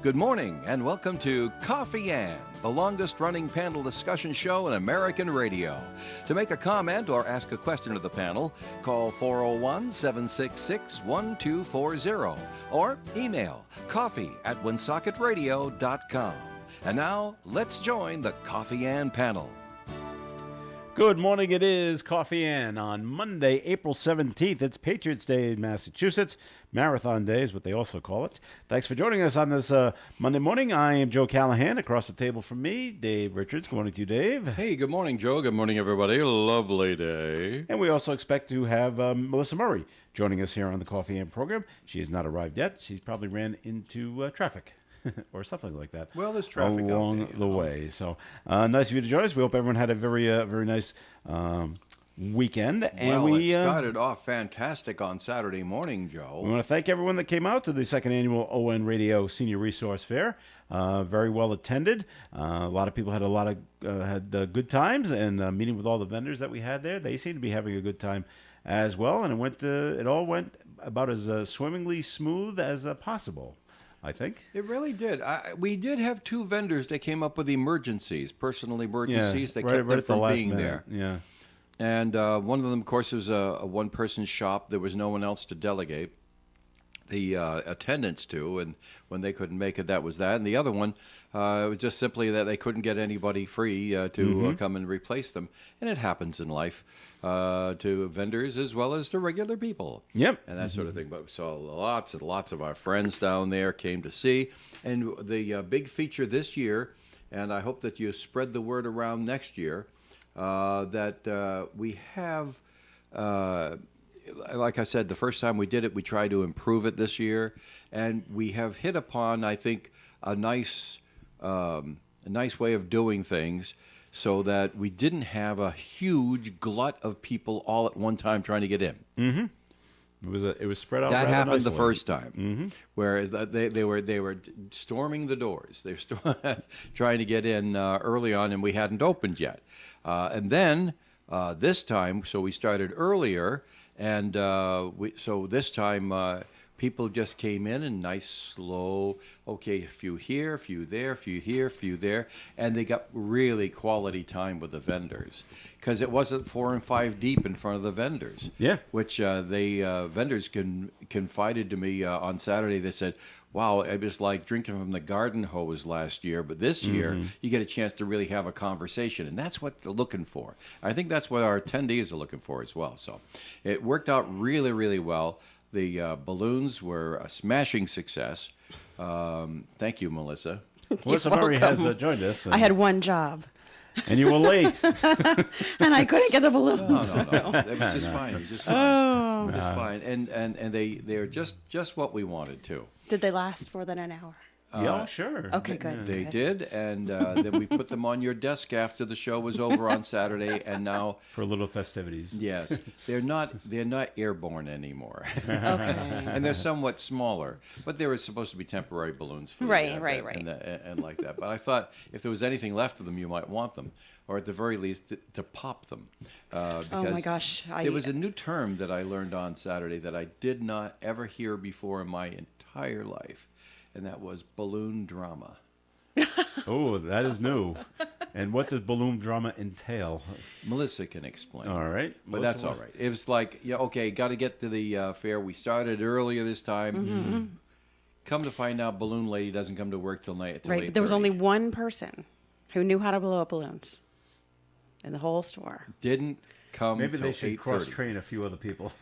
Good morning and welcome to Coffee Ann, the longest running panel discussion show in American radio. To make a comment or ask a question of the panel, call 401-766-1240 or email coffee@woonsocketradio.com. And now, let's join the Coffee Ann panel. Good morning. It is Coffee Ann on Monday, April 17th. It's Patriots Day in Massachusetts. Marathon Day is what they also call it. Thanks for joining us on this Monday morning. I am Joe Callahan. Across the table from me, Dave Richards. Good morning to you, Dave. Hey, good morning, Joe. Good morning, everybody. Lovely day. And we also expect to have Melissa Murray joining us here on the Coffee Ann program. She has not arrived yet. She's probably ran into traffic. Or something like that. Well, there's traffic along the way. So nice of you to join us. We hope everyone had a very nice weekend. And it started off fantastic on Saturday morning, Joe. We want to thank everyone that came out to the second annual ON Radio Senior Resource Fair. Very well attended. A lot of people had good times, and meeting with all the vendors that we had there, they seemed to be having a good time as well. And it all went about as swimmingly smooth as possible, I think. It really did. We did have two vendors that came up with personal emergencies that kept them from being there. Yeah. And one of them, of course, was a one-person shop. There was no one else to delegate the attendance to, and when they couldn't make it, that was that. And the other one was just simply that they couldn't get anybody free to come and replace them. And it happens in life to vendors as well as to regular people. Yep. And that sort of thing. But so lots and lots of our friends down there came to see. And the big feature this year, and I hope that you spread the word around next year, that we have... like I said, the first time we did it, we tried to improve it this year, and we have hit upon, I think, a nice way of doing things, so that we didn't have a huge glut of people all at one time trying to get in. Mm-hmm. It was spread out. That rather happened nicely the first time, whereas they were storming the doors. They were trying to get in early on, and we hadn't opened yet. And then this time, so we started earlier. And so this time, people just came in nice, slow, okay, a few here, a few there, a few here, a few there, and they got really quality time with the vendors, because it wasn't 4 and 5 deep in front of the vendors. Yeah. Which vendors confided to me on Saturday. They said, wow, it was like drinking from the garden hose last year, but this year you get a chance to really have a conversation, and that's what they're looking for. I think that's what our attendees are looking for as well. So it worked out really, really well. The balloons were a smashing success. Thank you, Melissa. Melissa Murray has joined us. I had one job. And you were late. And I couldn't get the balloons. No. It was just fine. It was just fine. It was fine. And they're just what we wanted to. Did they last more than an hour? Yeah, sure. Okay, good. They good. did, and then we put them on your desk after the show was over on Saturday, and now for little festivities. Yes, they're not airborne anymore. Okay. And they're somewhat smaller, but they were supposed to be temporary balloons for Right. and like that. But I thought if there was anything left of them, you might want them, or at the very least to pop them. Because oh my gosh! There was a new term that I learned on Saturday that I did not ever hear before in my entire life. And that was balloon drama. Oh, that is new. And what does balloon drama entail? Melissa can explain. All right. But that's all right. It was like, yeah, okay, got to get to the fair. We started earlier this time. Come to find out, Balloon Lady doesn't come to work till night. Right, but there was only one person who knew how to blow up balloons in the whole store. Didn't come Maybe till they should 8:30. cross-train a few other people.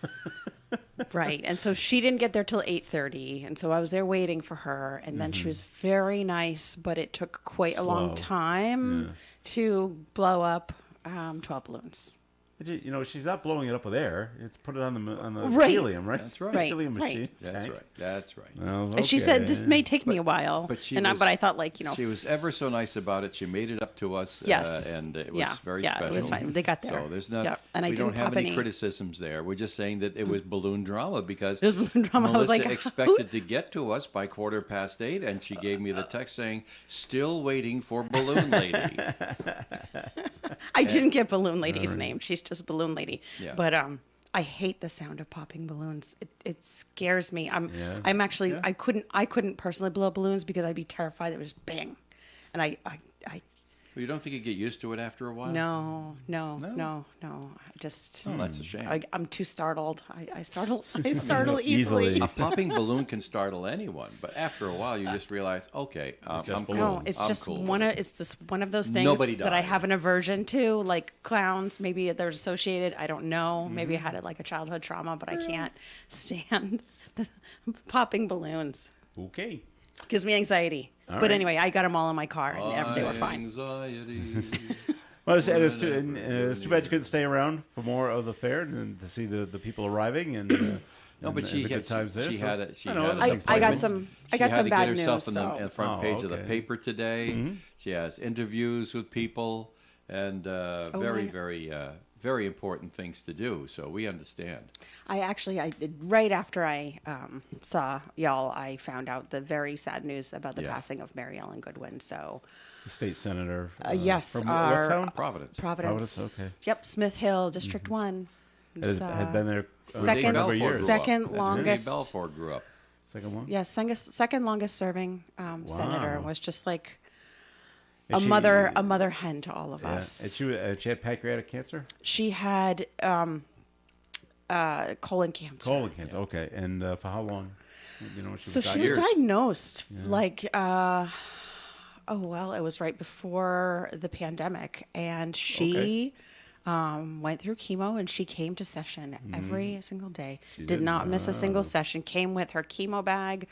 Right, and so she didn't get there till 8:30, and so I was there waiting for her, and then she was very nice, but it took quite a long time to blow up 12 balloons. You know, she's not blowing it up with air. It's put it on the Right. helium, right? That's right. Right. Helium machine. That's tank. right. That's right. Well, And she said, okay. this may take me a while, But she but I thought, like, She was ever so nice about it. She made it up to us. Yes. And it was very yeah, special. it was fine. They got there. So there's not. Yep. And I we don't didn't have pop any any criticisms there. We're just saying that it was balloon drama because It was balloon drama. I Melissa was like, expected to get to us by 8:15, and she gave me the text saying, "Still waiting for Balloon Lady." I didn't get Balloon Lady's name. She's just Balloon Lady. Yeah. But I hate the sound of popping balloons. It scares me. Yeah. I'm actually Yeah. I couldn't personally blow balloons because I'd be terrified it would just bang, and I Well, you don't think you get used to it after a while? no. I just Oh, that's a shame. I'm too startled. I startle easily. Easily. A popping balloon can startle anyone, but after a while, you just realize, okay, just I'm cool. balloons. No, it's I'm just cool one with of it. it's just one of those things Nobody that I died. have an aversion to, like clowns. Maybe they're associated. I don't know. Maybe I had it like a childhood trauma, but I can't stand the popping balloons. Okay. Gives me anxiety. All But right. anyway, I got them all in my car, and they were fine. Anxiety. Well, it's too bad you couldn't stay around for more of the fair and to see the people arriving and. No, but and she the had good times there. she so- had it. She I know, had other an things I got like- appointment. some- I got She had some to bad get herself news, in the so- front Oh, page of the okay. paper today. She has interviews with people and very, right. very important things to do. So we understand. I did right after I saw y'all. I found out the very sad news about the Yeah. passing of Mary Ellen Goodwin. So The state senator. yes, From our- what town? Providence. Providence. Providence, okay. Yep, Smith Hill, District 1. Had been there second- a number of Balfour years. grew second up. That's where longest- Dave Balfour grew up. Second one. Yeah, second longest serving senator. Wow. Was just like And a she- mother hen to all of Yeah. us. And she had pancreatic cancer? She had colon cancer. Colon cancer. Okay. And for how long? You know, So she diagnosed? was diagnosed like, it was right before the pandemic, and she went through chemo, and she came to session every single day. Did did? not miss a single session. Came with her chemo bag.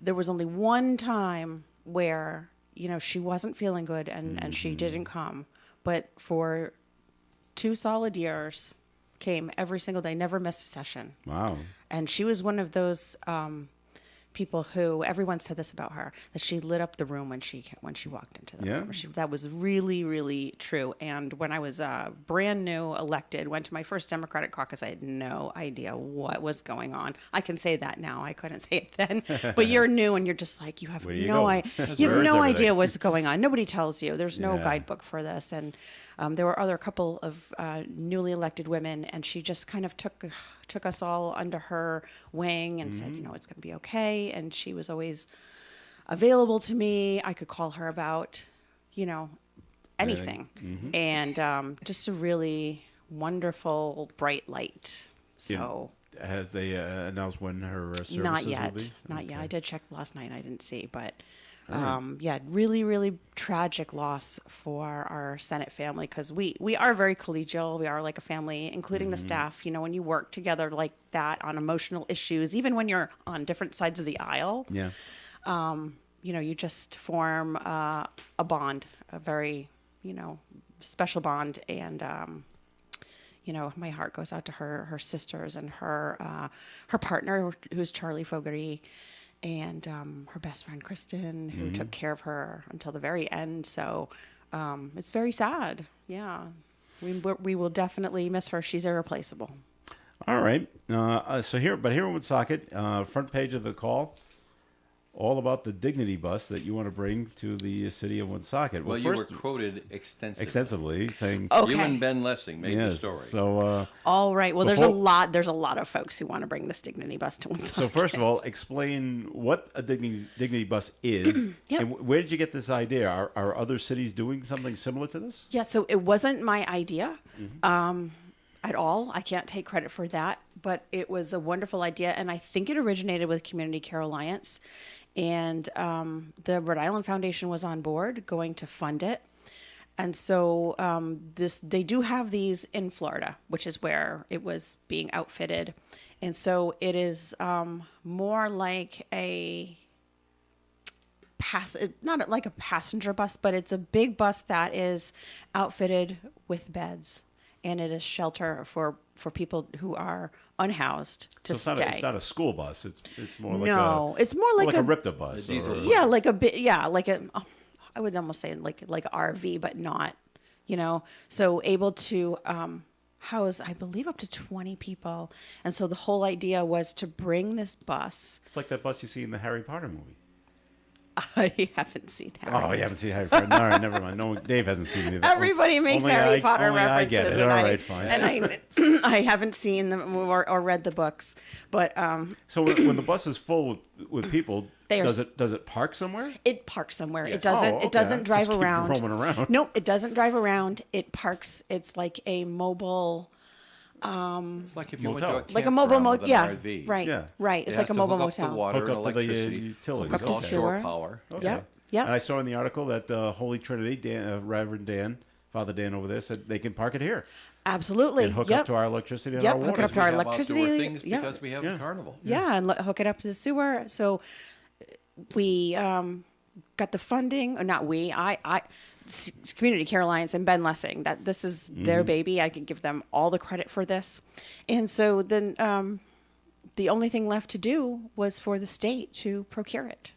There was only one time where she wasn't feeling good, and she didn't come, but for 2 solid years, came every single day, never missed a session. Wow. And she was one of those people who everyone said this about her, that she lit up the room when she walked into the Yeah. room. That was really, really true. And when I was brand new elected, went to my first Democratic caucus, I had no idea what was going on. I can say that now. I couldn't say it then. But you're new and you're just like, you have Where do you no go? idea. Where You have is no everything? idea what's going on. Nobody tells you. There's no Yeah. guidebook for this. And there were other couple of newly elected women, and she just kind of took us all under her wing and said, it's going to be okay. And she was always available to me. I could call her about, anything. And just a really wonderful, bright light. So Has they announced when her services not will yet. be? Not yet. Okay. I did check last night. I didn't see, but really, really tragic loss for our Senate family, because we are very collegial. We are like a family, including the staff. When you work together like that on emotional issues, even when you're on different sides of the aisle, Yeah. you just form a bond, a very, special bond. And, my heart goes out to her sisters and her partner, who's Charlie Fogarty, and her best friend, Kristen, who took care of her until the very end. So it's very sad. Yeah. We will definitely miss her. She's irreplaceable. All right. So here in Woonsocket, front page of the call, all about the dignity bus that you want to bring to the city of Woonsocket. Well, you first, were quoted extensively. saying, Okay. You and Ben Lessing made the yes. story. So, All right. Well, Before- there's a lot of folks who want to bring this dignity bus to Woonsocket. so first of all, explain what a dignity bus is, Yep. and where did you get this idea? Are other cities doing something similar to this? Yeah, so it wasn't my idea at all. I can't take credit for that, but it was a wonderful idea, and I think it originated with Community Care Alliance, and the Rhode Island Foundation was on board, going to fund it. And so they do have these in Florida, which is where it was being outfitted, and so it is more like not like a passenger bus, but it's a big bus that is outfitted with beds, and it is shelter for people who are unhoused to So stay. it's not a school bus. It's more like It's more like a RIPTA bus. A diesel or- bus. yeah, like a bit. Yeah, like a. I would almost say like RV, but not. So able to house, I believe, up to 20 people, and so the whole idea was to bring this bus. It's like that bus you see in the Harry Potter movie. I haven't seen Harry. Oh, you haven't seen Harry Potter? All right, never mind. No, Dave hasn't seen any of that. Everybody makes Only Harry Potter only references, I get it. and All right, fine. I haven't seen them or read the books. But So when the bus is full with people, There's- does it park somewhere? it parks somewhere. Yes. It doesn't. Oh, okay. It doesn't drive Just keep around. roaming around. No, it doesn't drive around. It parks. It's like a mobile. It's like if you Motel. went to a Like a mobile campground with motel. an Yeah, RV. right. Yeah. Right. It's It like has a to mobile hook up to motel. water Hook and up to the electricity. utilities. Hook up to It's all sewer. shore power. Okay. Yep. Yep. And I saw in the article that Holy Trinity, Reverend Dan, Father Dan over there, said they can park it here Absolutely. and hook yep. up to our electricity and Yep, our hook it water. up to our We have electricity. outdoor things Yeah. because we have Yeah. the carnival. Yeah, and hook it up to the sewer. So we got the funding. Or not we. Community Care Alliance and Ben Lessing. That this is their baby. I can give them all the credit for this. And so then the only thing left to do was for the state to procure it,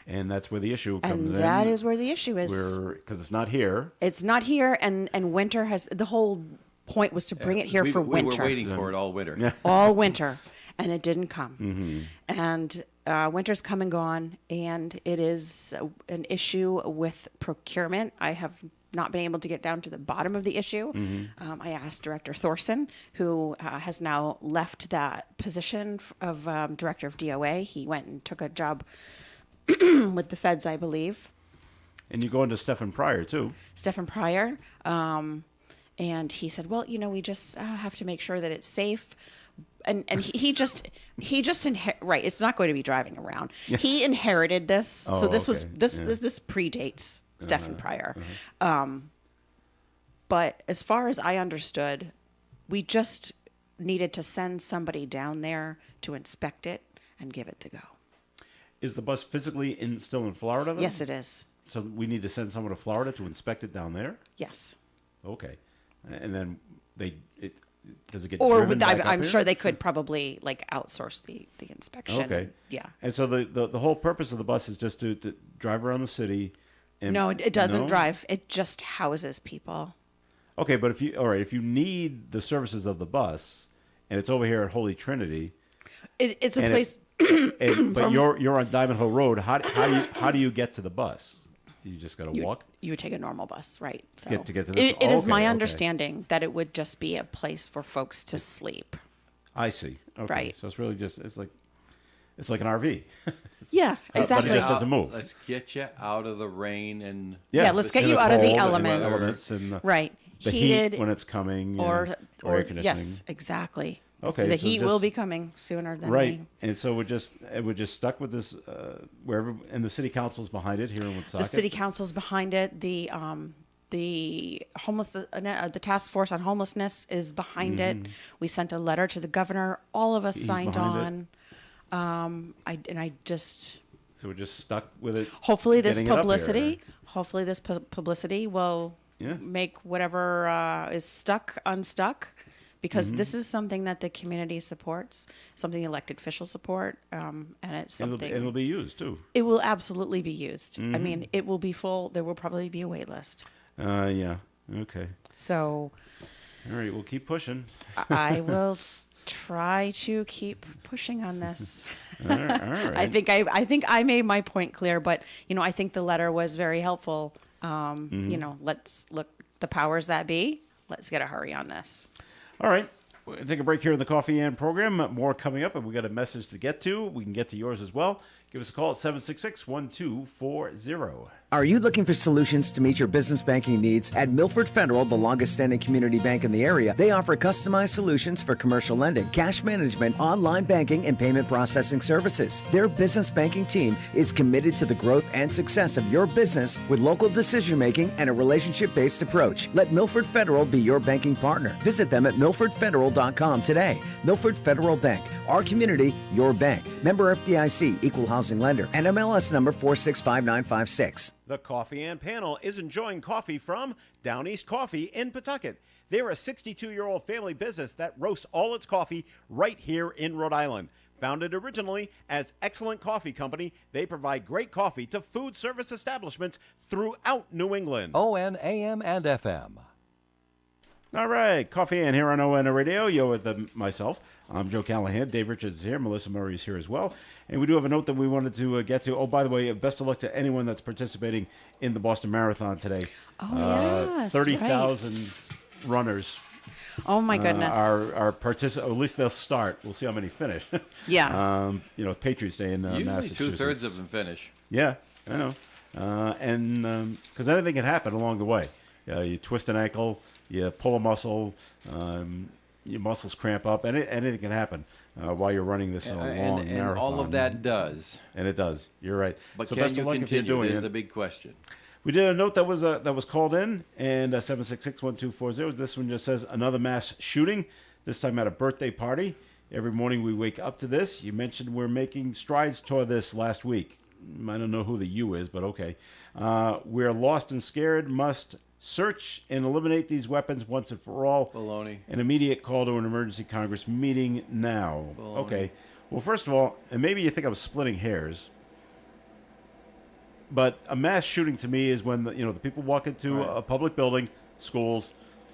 And that's where the issue comes and in. that is where the issue is. because it's not here. It's not here, and winter has the whole point was to bring it here we, for we winter. were waiting for it all winter. Yeah. All winter, and it didn't come. And winter's come and gone, and it is an issue with procurement. I have not been able to get down to the bottom of the issue. I asked Director Thorson, who has now left that position of Director of DOA. He went and took a job with the feds, I believe. And you go into Stephen Pryor, too. Stephen Pryor, and he said, "Well, we just have to make sure that it's safe." And he just right. It's not going to be driving around. He inherited this, so Oh, this was okay. this predates Stephen Pryor. But as far as I understood, we just needed to send somebody down there to inspect it and give it the go. Is the bus physically still in Florida, then? Yes, it is. So we need to send someone to Florida to inspect it down there? Yes. Okay. And then does it get Or driven back up I'm here? sure they could probably outsource the inspection. Okay. Yeah. And so the whole purpose of the bus is just to drive around the city. And, No, it doesn't No? drive. It just houses people. Okay, but if you need the services of the bus, and it's over here at Holy Trinity, It's a And place. but you're on Diamond Hill Road, how do you get to the bus? You just got to walk. You would take a normal bus, right? So To get to this- It is okay, my okay. understanding that it would just be a place for folks to sleep. I see. Okay. Right. So it's really just it's like an RV. Yeah, exactly. just doesn't move. Let's get you out of the rain and Yeah, let's get and you the out of the cold and elements. and Right. the Heated heat when it's coming, or air conditioning. yes, exactly. Okay, the so heat just- will be coming sooner than Right, we. and so we're just stuck with this wherever, and the city council's behind it here in Woonsocket. The city council's behind it. The homeless, the task force on homelessness is behind it. We sent a letter to the governor. All of us He's signed behind on. I just So we're just stuck with it. hopefully this getting it up here. publicity will Yeah. make whatever is stuck unstuck, because Mm-hmm. this is something that the community supports, something the elected officials support, and it's And something it'll be used too. it will absolutely be used. I Mm-hmm. mean, it will be full. There will probably be a wait list. Yeah. Okay. So All right. We'll keep pushing. I will try to keep pushing on this. All right. I think I made my point clear, but I think the letter was very helpful. Let's look, the powers that be. Let's get a hurry on this. All right. We'll take a break here in the Coffee and program. More coming up, and we got a message to get to. We can get to yours as well. Give us a call at 766-1240. Are you looking for solutions to meet your business banking needs? At Milford Federal, the longest standing community bank in the area, they offer customized solutions for commercial lending, cash management, online banking, and payment processing services. Their business banking team is committed to the growth and success of your business with local decision making and a relationship-based approach. Let Milford Federal be your banking partner. Visit them at milfordfederal.com today. Milford Federal Bank, our community, your bank. Member FDIC, equal housing lender, and MLS number 465956. The Coffee and Panel is enjoying coffee from Down East Coffee in Pawtucket. They're a 62-year-old family business that roasts all its coffee right here in Rhode Island. Founded originally as Excellent Coffee Company, they provide great coffee to food service establishments throughout New England. ON AM and FM. All right, Coffee and here on ON Radio. You're with myself. I'm Joe Callahan. Dave Richards is here. Melissa Murray is here as well. And we do have a note that we wanted to get to. Oh, by the way, best of luck to anyone that's participating in the Boston Marathon today. Oh, yes, 30,000 runners Oh my goodness. are participate. At least they'll start. We'll see how many finish. Yeah. Patriots Day in Usually Massachusetts. 2/3 of them finish. Yeah, I know. And because anything can happen along the way. You twist an ankle, you pull a muscle, your muscles cramp up, anything can happen while you're running this long And marathon. all of that does. And it does. You're right. But so can best you of luck if continue? you're doing Is it. the big question. We did a note that was called in, and 766-1240. This one just says another mass shooting, this time at a birthday party. Every morning we wake up to this. You mentioned we're making strides toward this last week. I don't know who the you is, but okay. We're lost and scared, must search and eliminate these weapons once and for all. Baloney. An immediate call to an emergency Congress meeting now. Baloney. Okay. Well, first of all, and maybe you think I'm splitting hairs, but a mass shooting to me is when the people walk into Right. a public building, schools,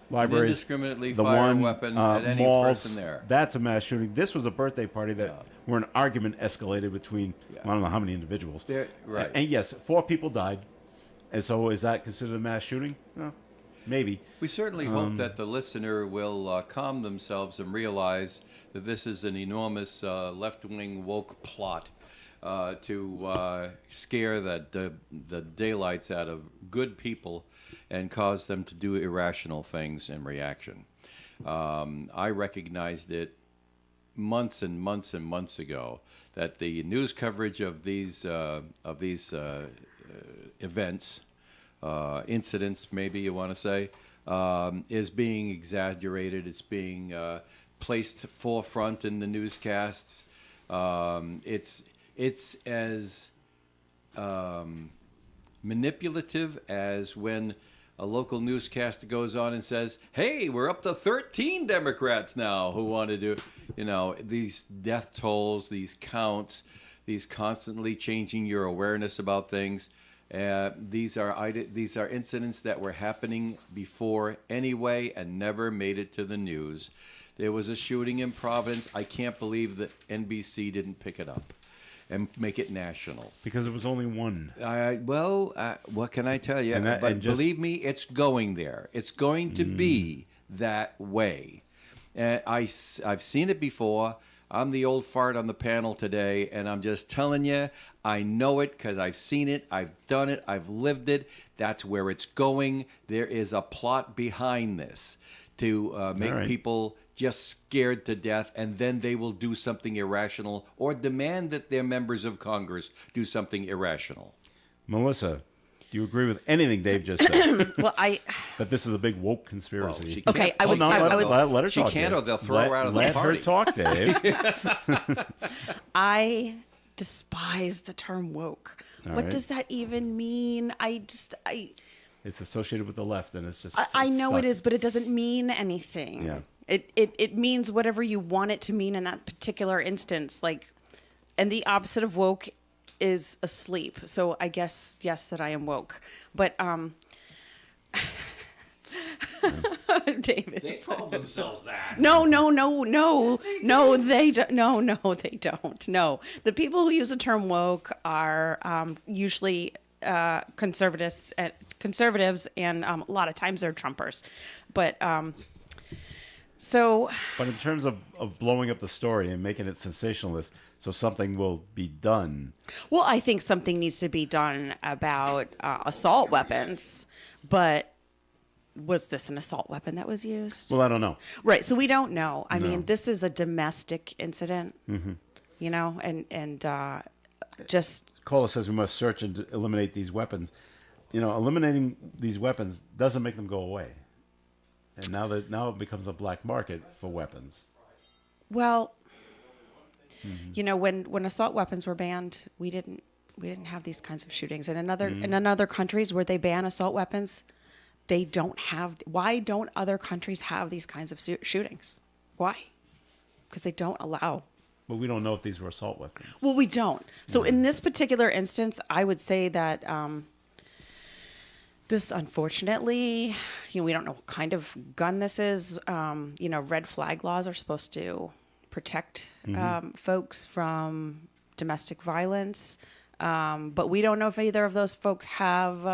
libraries, indiscriminately the fire a one, weapon at any malls. person there. That's a mass shooting. This was a birthday party that Yeah. where an argument escalated between I don't know how many individuals. Right. And yes, 4 people died. And so is that considered a mass shooting? No, maybe. We certainly hope that the listener will calm themselves and realize that this is an enormous left-wing woke plot to scare the daylights out of good people and cause them to do irrational things in reaction. I recognized it months and months and months ago that the news coverage of these events, incidents, maybe you want to say, is being exaggerated. It's being placed forefront in the newscasts. It's as manipulative as when a local newscaster goes on and says, "Hey, we're up to 13 Democrats now who want to do," these death tolls, these counts, these constantly changing your awareness about things. These are incidents that were happening before anyway and never made it to the news. There was a shooting in Providence. I can't believe that NBC didn't pick it up and make it national. Because it was only one. What can I tell you? And But and just- believe me, it's going there. It's going to be that way. And I've seen it before. I'm the old fart on the panel today, and I'm just telling you, I know it because I've seen it, I've done it, I've lived it. That's where it's going. There is a plot behind this to make right. people just scared to death, and then they will do something irrational or demand that their members of Congress do something irrational. Melissa, do you agree with anything Dave just said? Well, That this is a big woke Well, conspiracy? she Okay, can't- I was- no, I let, was- let her She talk, can't Dave. or they'll throw her out of the let party. her talk, Dave. I despise the term woke. All What right. does that even mean? It's associated with the left, and it's just. I it's know stuck. it is, but it doesn't mean anything. Yeah. It means whatever you want it to mean in that particular instance. And the opposite of woke is asleep. So I guess yes that I am woke. But David. They call themselves that. No, they don't. No, they don't. No, the people who use the term woke are usually conservatives, and a lot of times they're Trumpers. But so But in terms of blowing up the story and making it sensationalist, so something will be done. well, I think something needs to be done about assault weapons. But was this an assault weapon that was used? Well, I don't know. Right. So we don't know. I mean, this is a domestic incident. And just Cola says we must search and eliminate these weapons. Eliminating these weapons doesn't make them go away. And now it becomes a black market for weapons. well, when assault weapons were banned, we didn't have these kinds of shootings. And in other countries where they ban assault weapons, they don't have. Why don't other countries have these kinds of shootings? Why? Because they don't allow. But we don't know if these were assault weapons. Well, we don't. So in this particular instance, I would say that This, unfortunately, we don't know what kind of gun this is. Red flag laws are supposed to protect folks from domestic violence. But we don't know if either of those folks have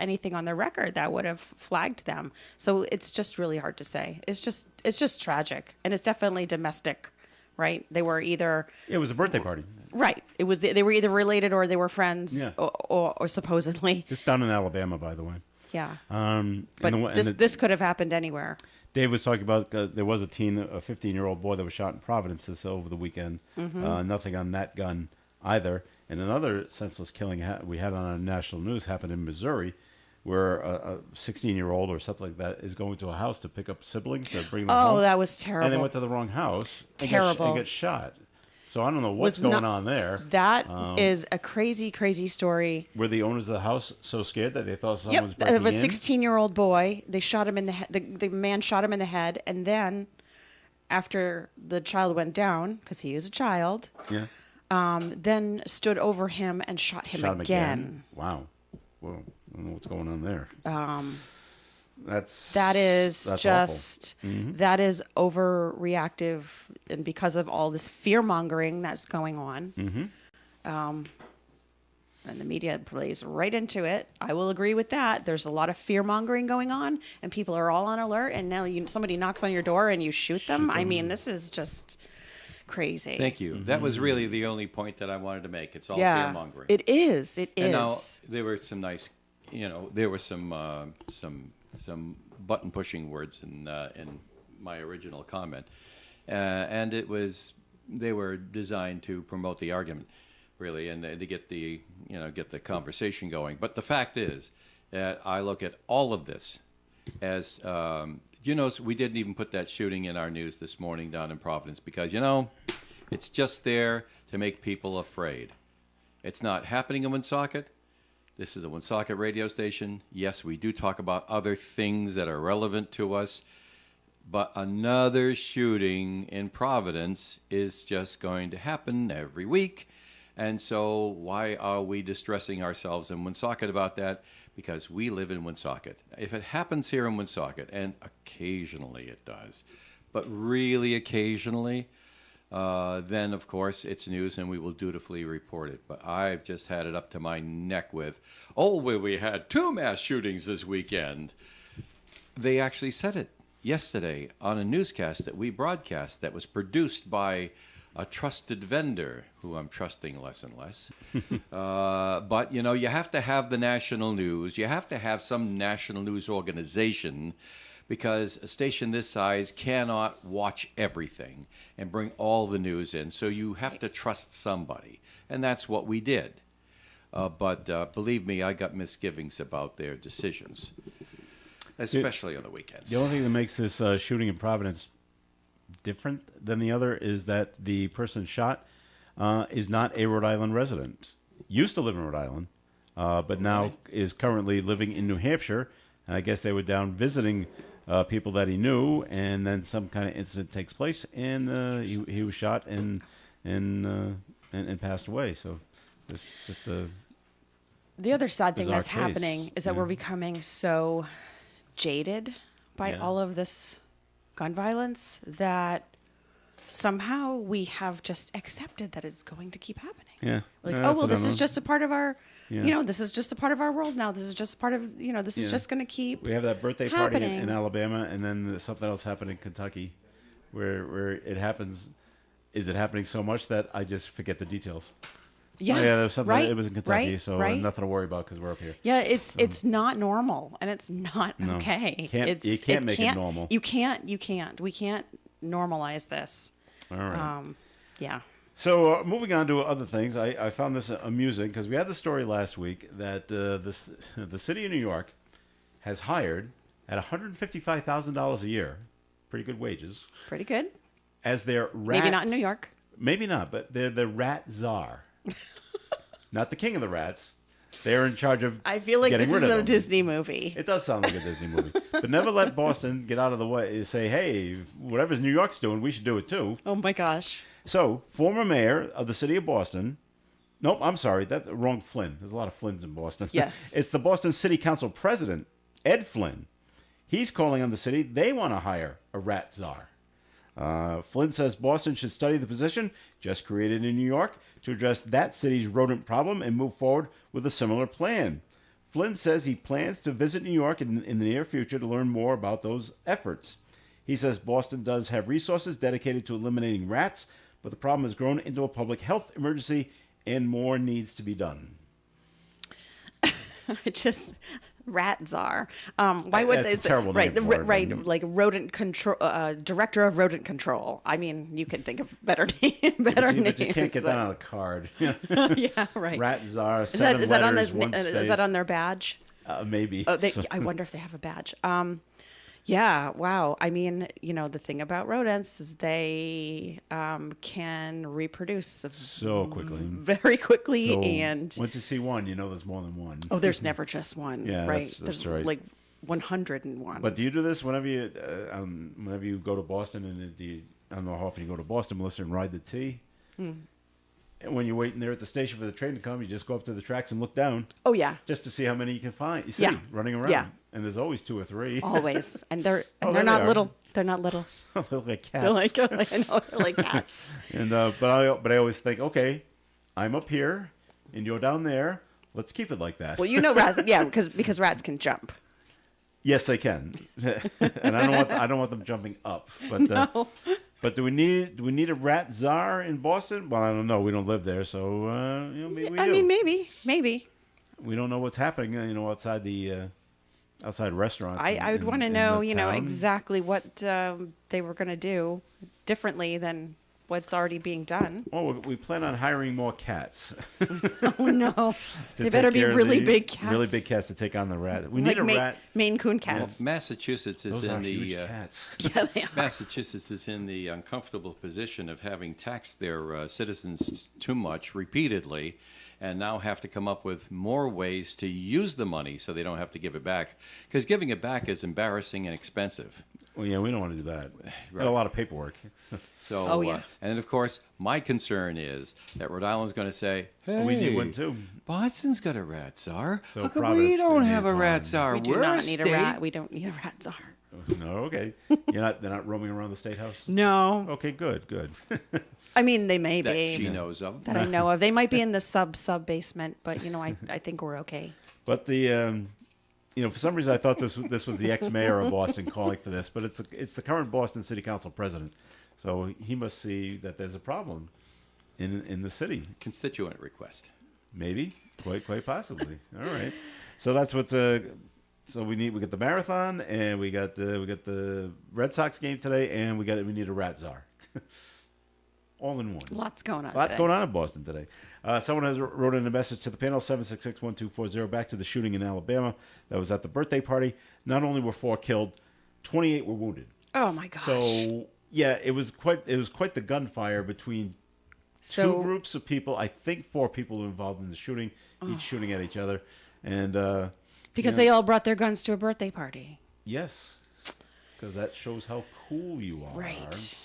anything on their record that would have flagged them. So it's just really hard to say. It's just tragic. And it's definitely domestic, right? They were either... It was a birthday party. Right. They were either related or they were friends, Yeah. or supposedly. It's down in Alabama, by the way. Yeah. But This could have happened anywhere. Dave was talking about there was a 15-year-old boy that was shot in Providence this over the weekend. Nothing on that gun either. And another senseless killing we had on our national news happened in Missouri, where a 16-year-old or something like that is going to a house to pick up siblings to bring them home. Oh, that was terrible. And they went to the wrong house. Terrible. And got shot. So I don't know what's going on there. That is a crazy, crazy story. Were the owners of the house so scared that they thought someone was breaking in? Of a 16-year-old boy. They shot him in the head. The man shot him in the head, and then after the child went down, because he was a child, then stood over him and shot him again. Wow. Well, I don't know what's going on there. That's just awful. That is overreactive, and because of all this fear mongering that's going on, and the media plays right into it. I will agree with that. There's a lot of fear mongering going on, and people are all on alert. And now somebody knocks on your door and you shoot them. I mean, this is just crazy. Thank you. That was really the only point that I wanted to make. It's all fear mongering. It is. It is. And now there were some nice, there were some button pushing words in my original comment, and they were designed to promote the argument, really, and to get the conversation going. But the fact is that I look at all of this as we didn't even put that shooting in our news this morning down in Providence because it's just there to make people afraid. It's not happening in Woonsocket. This is a Woonsocket radio station. Yes, we do talk about other things that are relevant to us, but another shooting in Providence is just going to happen every week. And so why are we distressing ourselves in Woonsocket about that? Because we live in Woonsocket. If it happens here in Woonsocket, and occasionally it does, but really occasionally, then, of course, it's news and we will dutifully report it. But I've just had it up to my neck with, we had 2 mass shootings this weekend. They actually said it yesterday on a newscast that we broadcast that was produced by a trusted vendor who I'm trusting less and less. But, you have to have the national news. You have to have some national news organization because a station this size cannot watch everything and bring all the news in. So you have to trust somebody. And that's what we did. But believe me, I got misgivings about their decisions, especially on the weekends. The only thing that makes this shooting in Providence different than the other is that the person shot is not a Rhode Island resident. Used to live in Rhode Island, but now is currently living in New Hampshire. And I guess they were down visiting people that he knew, and then some kind of incident takes place, and he was shot and passed away. So it's just the other sad thing that's bizarre case. happening is that we're becoming so jaded by Yeah. all of this gun violence that somehow we have just accepted that it's going to keep happening. Yeah. Like, Yeah, this is just a part of our, Yeah. this is just a part of our world now. This is just part of, this is Yeah. just going to keep We have that birthday party happening. in Alabama, and then there's something else happened in Kentucky, where it happens. Is it happening so much that I just forget the details? Yeah, Oh, yeah, there was something. right, It was in Kentucky, right, so right. nothing to worry about because we're up here. Yeah, it's not normal, and it's not No. okay. You can't make it normal. You can't. We can't normalize this. All right. Yeah. So moving on to other things, I found this amusing because we had the story last week that the city of New York has hired at $155,000 a year, pretty good wages, Pretty good. as their rat. Maybe not in New York. Maybe not, but they're the rat czar. Not the king of the rats. They're in charge of I feel like getting this rid is of a them. Disney movie. It does sound like a Disney movie. But never let Boston get out of the way. Say, hey, whatever's New York's doing, we should do it too. Oh my gosh. So, former mayor of the city of Boston Nope, I'm sorry. That's wrong Flynn. There's a lot of Flynns in Boston. Yes. It's the Boston City Council president, Ed Flynn. He's calling on the city. They want to hire a rat czar. Flynn says Boston should study the position just created in New York to address that city's rodent problem and move forward with a similar plan. Flynn says he plans to visit New York in the near future to learn more about those efforts. He says Boston does have resources dedicated to eliminating rats, but the problem has grown into a public health emergency and more needs to be done. Just rat czar. Why would That's they? a terrible name for it. Right. Like rodent control, director of rodent control. I mean, you can think of better names. But you can't get that on a card. Yeah, right. Rat czar. Is that on letters, his? one Is that space. on their badge? Maybe. Oh, I wonder if they have a badge. Yeah, wow. I mean, the thing about rodents is they can reproduce So quickly. very quickly, So and once you see one, you know there's more than one. there's never just one, Yeah, right? that's There's right. like 101. But do you do this whenever you go to Boston and I don't know how often you go to Boston, Melissa, and ride the T? And when you're waiting there at the station for the train to come, you just go up to the tracks and look down Oh yeah, just to see how many you can find. You see Yeah. running around. Yeah. And there's always 2 or 3. always, and they're Oh, they're there not they are. little. They're not little. They're like cats. They're like I know they're like cats. And but I always think, okay, I'm up here and you're down there. Let's keep it like that. Well, rats. Yeah, because rats can jump. Yes, they can. And I don't want them jumping up. But but do we need a rat czar in Boston? Well, I don't know. We don't live there, so maybe we I do. mean, maybe. We don't know what's happening. Outside the outside restaurants. I would want to in know, the town. exactly what they were going to do differently than what's already being done. Oh, we plan on hiring more cats. Oh no, to they take better be care of really the- big cats. Really big cats to take on the rat. We like need a rat. Maine Coon Well, cats. Massachusetts is Those are in huge the cats. Yeah, they are. Massachusetts is in the uncomfortable position of having taxed their citizens too much repeatedly, and now have to come up with more ways to use the money so they don't have to give it back. Because giving it back is embarrassing and expensive. Well, yeah, we don't want to do that. Right. And a lot of paperwork. So, Oh, yeah. And of course, my concern is that Rhode Island's going to say, "Hey, We need one too. Boston's got a rat czar. So How come Providence we don't needs have a rat one." czar? We do We're not a need a state." rat. We don't need a rat czar. No, okay. They're not roaming around the state house. No, Okay, good. I mean they may that be she knows of. that I know of. They might be in the sub basement, but I think we're okay. But the for some reason I thought this was the ex-mayor of Boston calling for this, but it's the current Boston City Council president. So he must see that there's a problem in the city. Constituent request. Maybe, quite possibly. All right. So that's what's so we got the marathon, and we got the Red Sox game today, and we need a rat czar. All in one. Lots going on. Lots today. going on in Boston today. Someone has wrote in a message to the panel, 766-1240, back to the shooting in Alabama that was at the birthday party. Not only were 4 killed, 28 were wounded. Oh my gosh. So yeah, it was quite the gunfire between two groups of people. I think 4 people were involved in the shooting, each shooting at each other, and because they all brought their guns to a birthday party. yes, because that shows how cool you are. Right.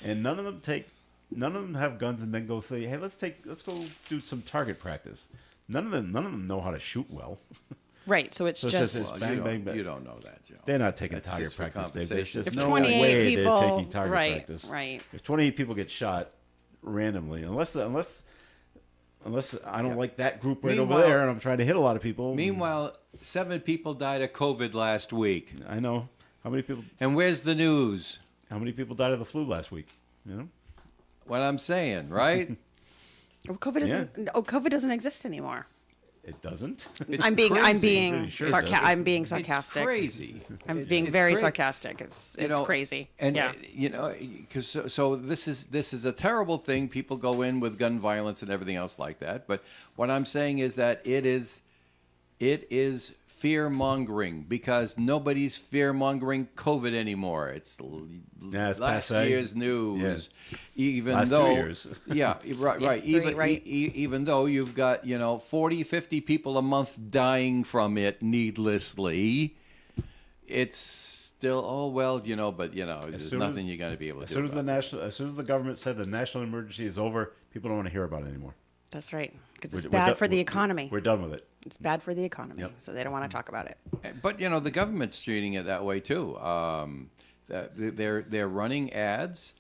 And none of them have guns and then go say, hey, let's go do some target practice. None of them know how to shoot well. Right. So it's So it's just just- Well, bang, you, bang, don't, bang. you don't know that, Joe. They're not taking That's target just for practice, Dave. There's compensation. just If no 28 way people- they're taking target right, practice. right. If 28 people get shot randomly, unless I don't like that group right over Meanwhile- there and I'm trying to hit a lot of people. Meanwhile, 7 people died of COVID last week. I know. How many people And where's the news? died of the flu last week? You know? What I'm saying, right? COVID doesn't exist anymore. It doesn't. It's I'm being crazy. Pretty sure it does. I'm being sarcastic. It's crazy. I'm It- being it's very cra- sarcastic. It's you know, crazy. And yeah. because so this is a terrible thing. People go in with gun violence and everything else like that. But what I'm saying is that it is fear mongering because nobody's fear mongering COVID anymore. It's Yeah, it's last passé. year's news. Even Last 2 though years. yeah, right, right. three, Even right. even though you've got 40, 50 people a month dying from it needlessly. It's still but there's soon nothing you're going to be able to As do. soon as about it. as soon as the government said the national emergency is over, people don't want to hear about it anymore. That's right. Because it's We're bad done- for the we're- economy. We're done with it. It's bad for the economy. Yep. So they don't want to talk about it. But the government's treating it that way too. They're running ads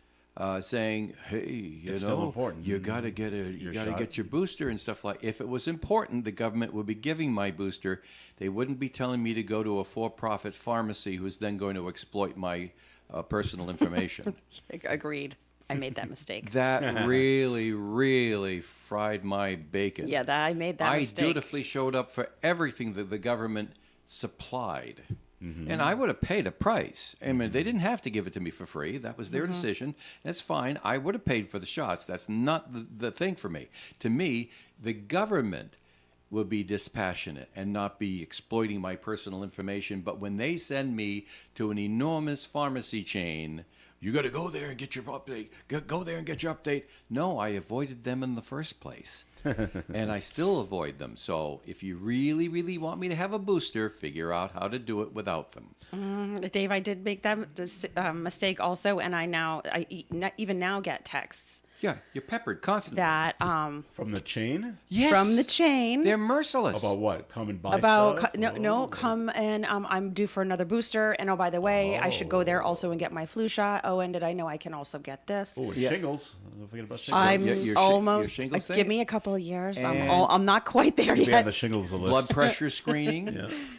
saying, "Hey, It's still important. you got to get you got to shot." get your booster and stuff like." If it was important, the government would be giving my booster. They wouldn't be telling me to go to a for-profit pharmacy who's then going to exploit my personal information. Agreed. I made that mistake. That really, really fried my bacon. Yeah, I made that I mistake. dutifully showed up for everything that the government supplied. And I would have paid a price. I mean, they didn't have to give it to me for free. That was their decision. That's fine. I would have paid for the shots. That's not the thing for me. To me, the government will be dispassionate and not be exploiting my personal information. But when they send me to an enormous pharmacy chain, you got to go there and get your update. Go there and get your update. No, I avoided them in the first place. And I still avoid them. So if you really, really want me to have a booster, figure out how to do it without them. Dave, I did make that mistake also, and even now get texts Yeah, you're peppered constantly. that From the chain? Yes. from the chain They're merciless. About what? Come and buy about stuff? no, come and I'm due for another booster, and oh, by the way, I should go there also and get my flu shot. Oh, and did I know I can also get this? Oh, Yeah. shingles. Don't forget about shingles. I'm Your almost. shingles give thing? me a couple of years. And- I'm not quite there Be on yet. the shingles list. Blood pressure screening.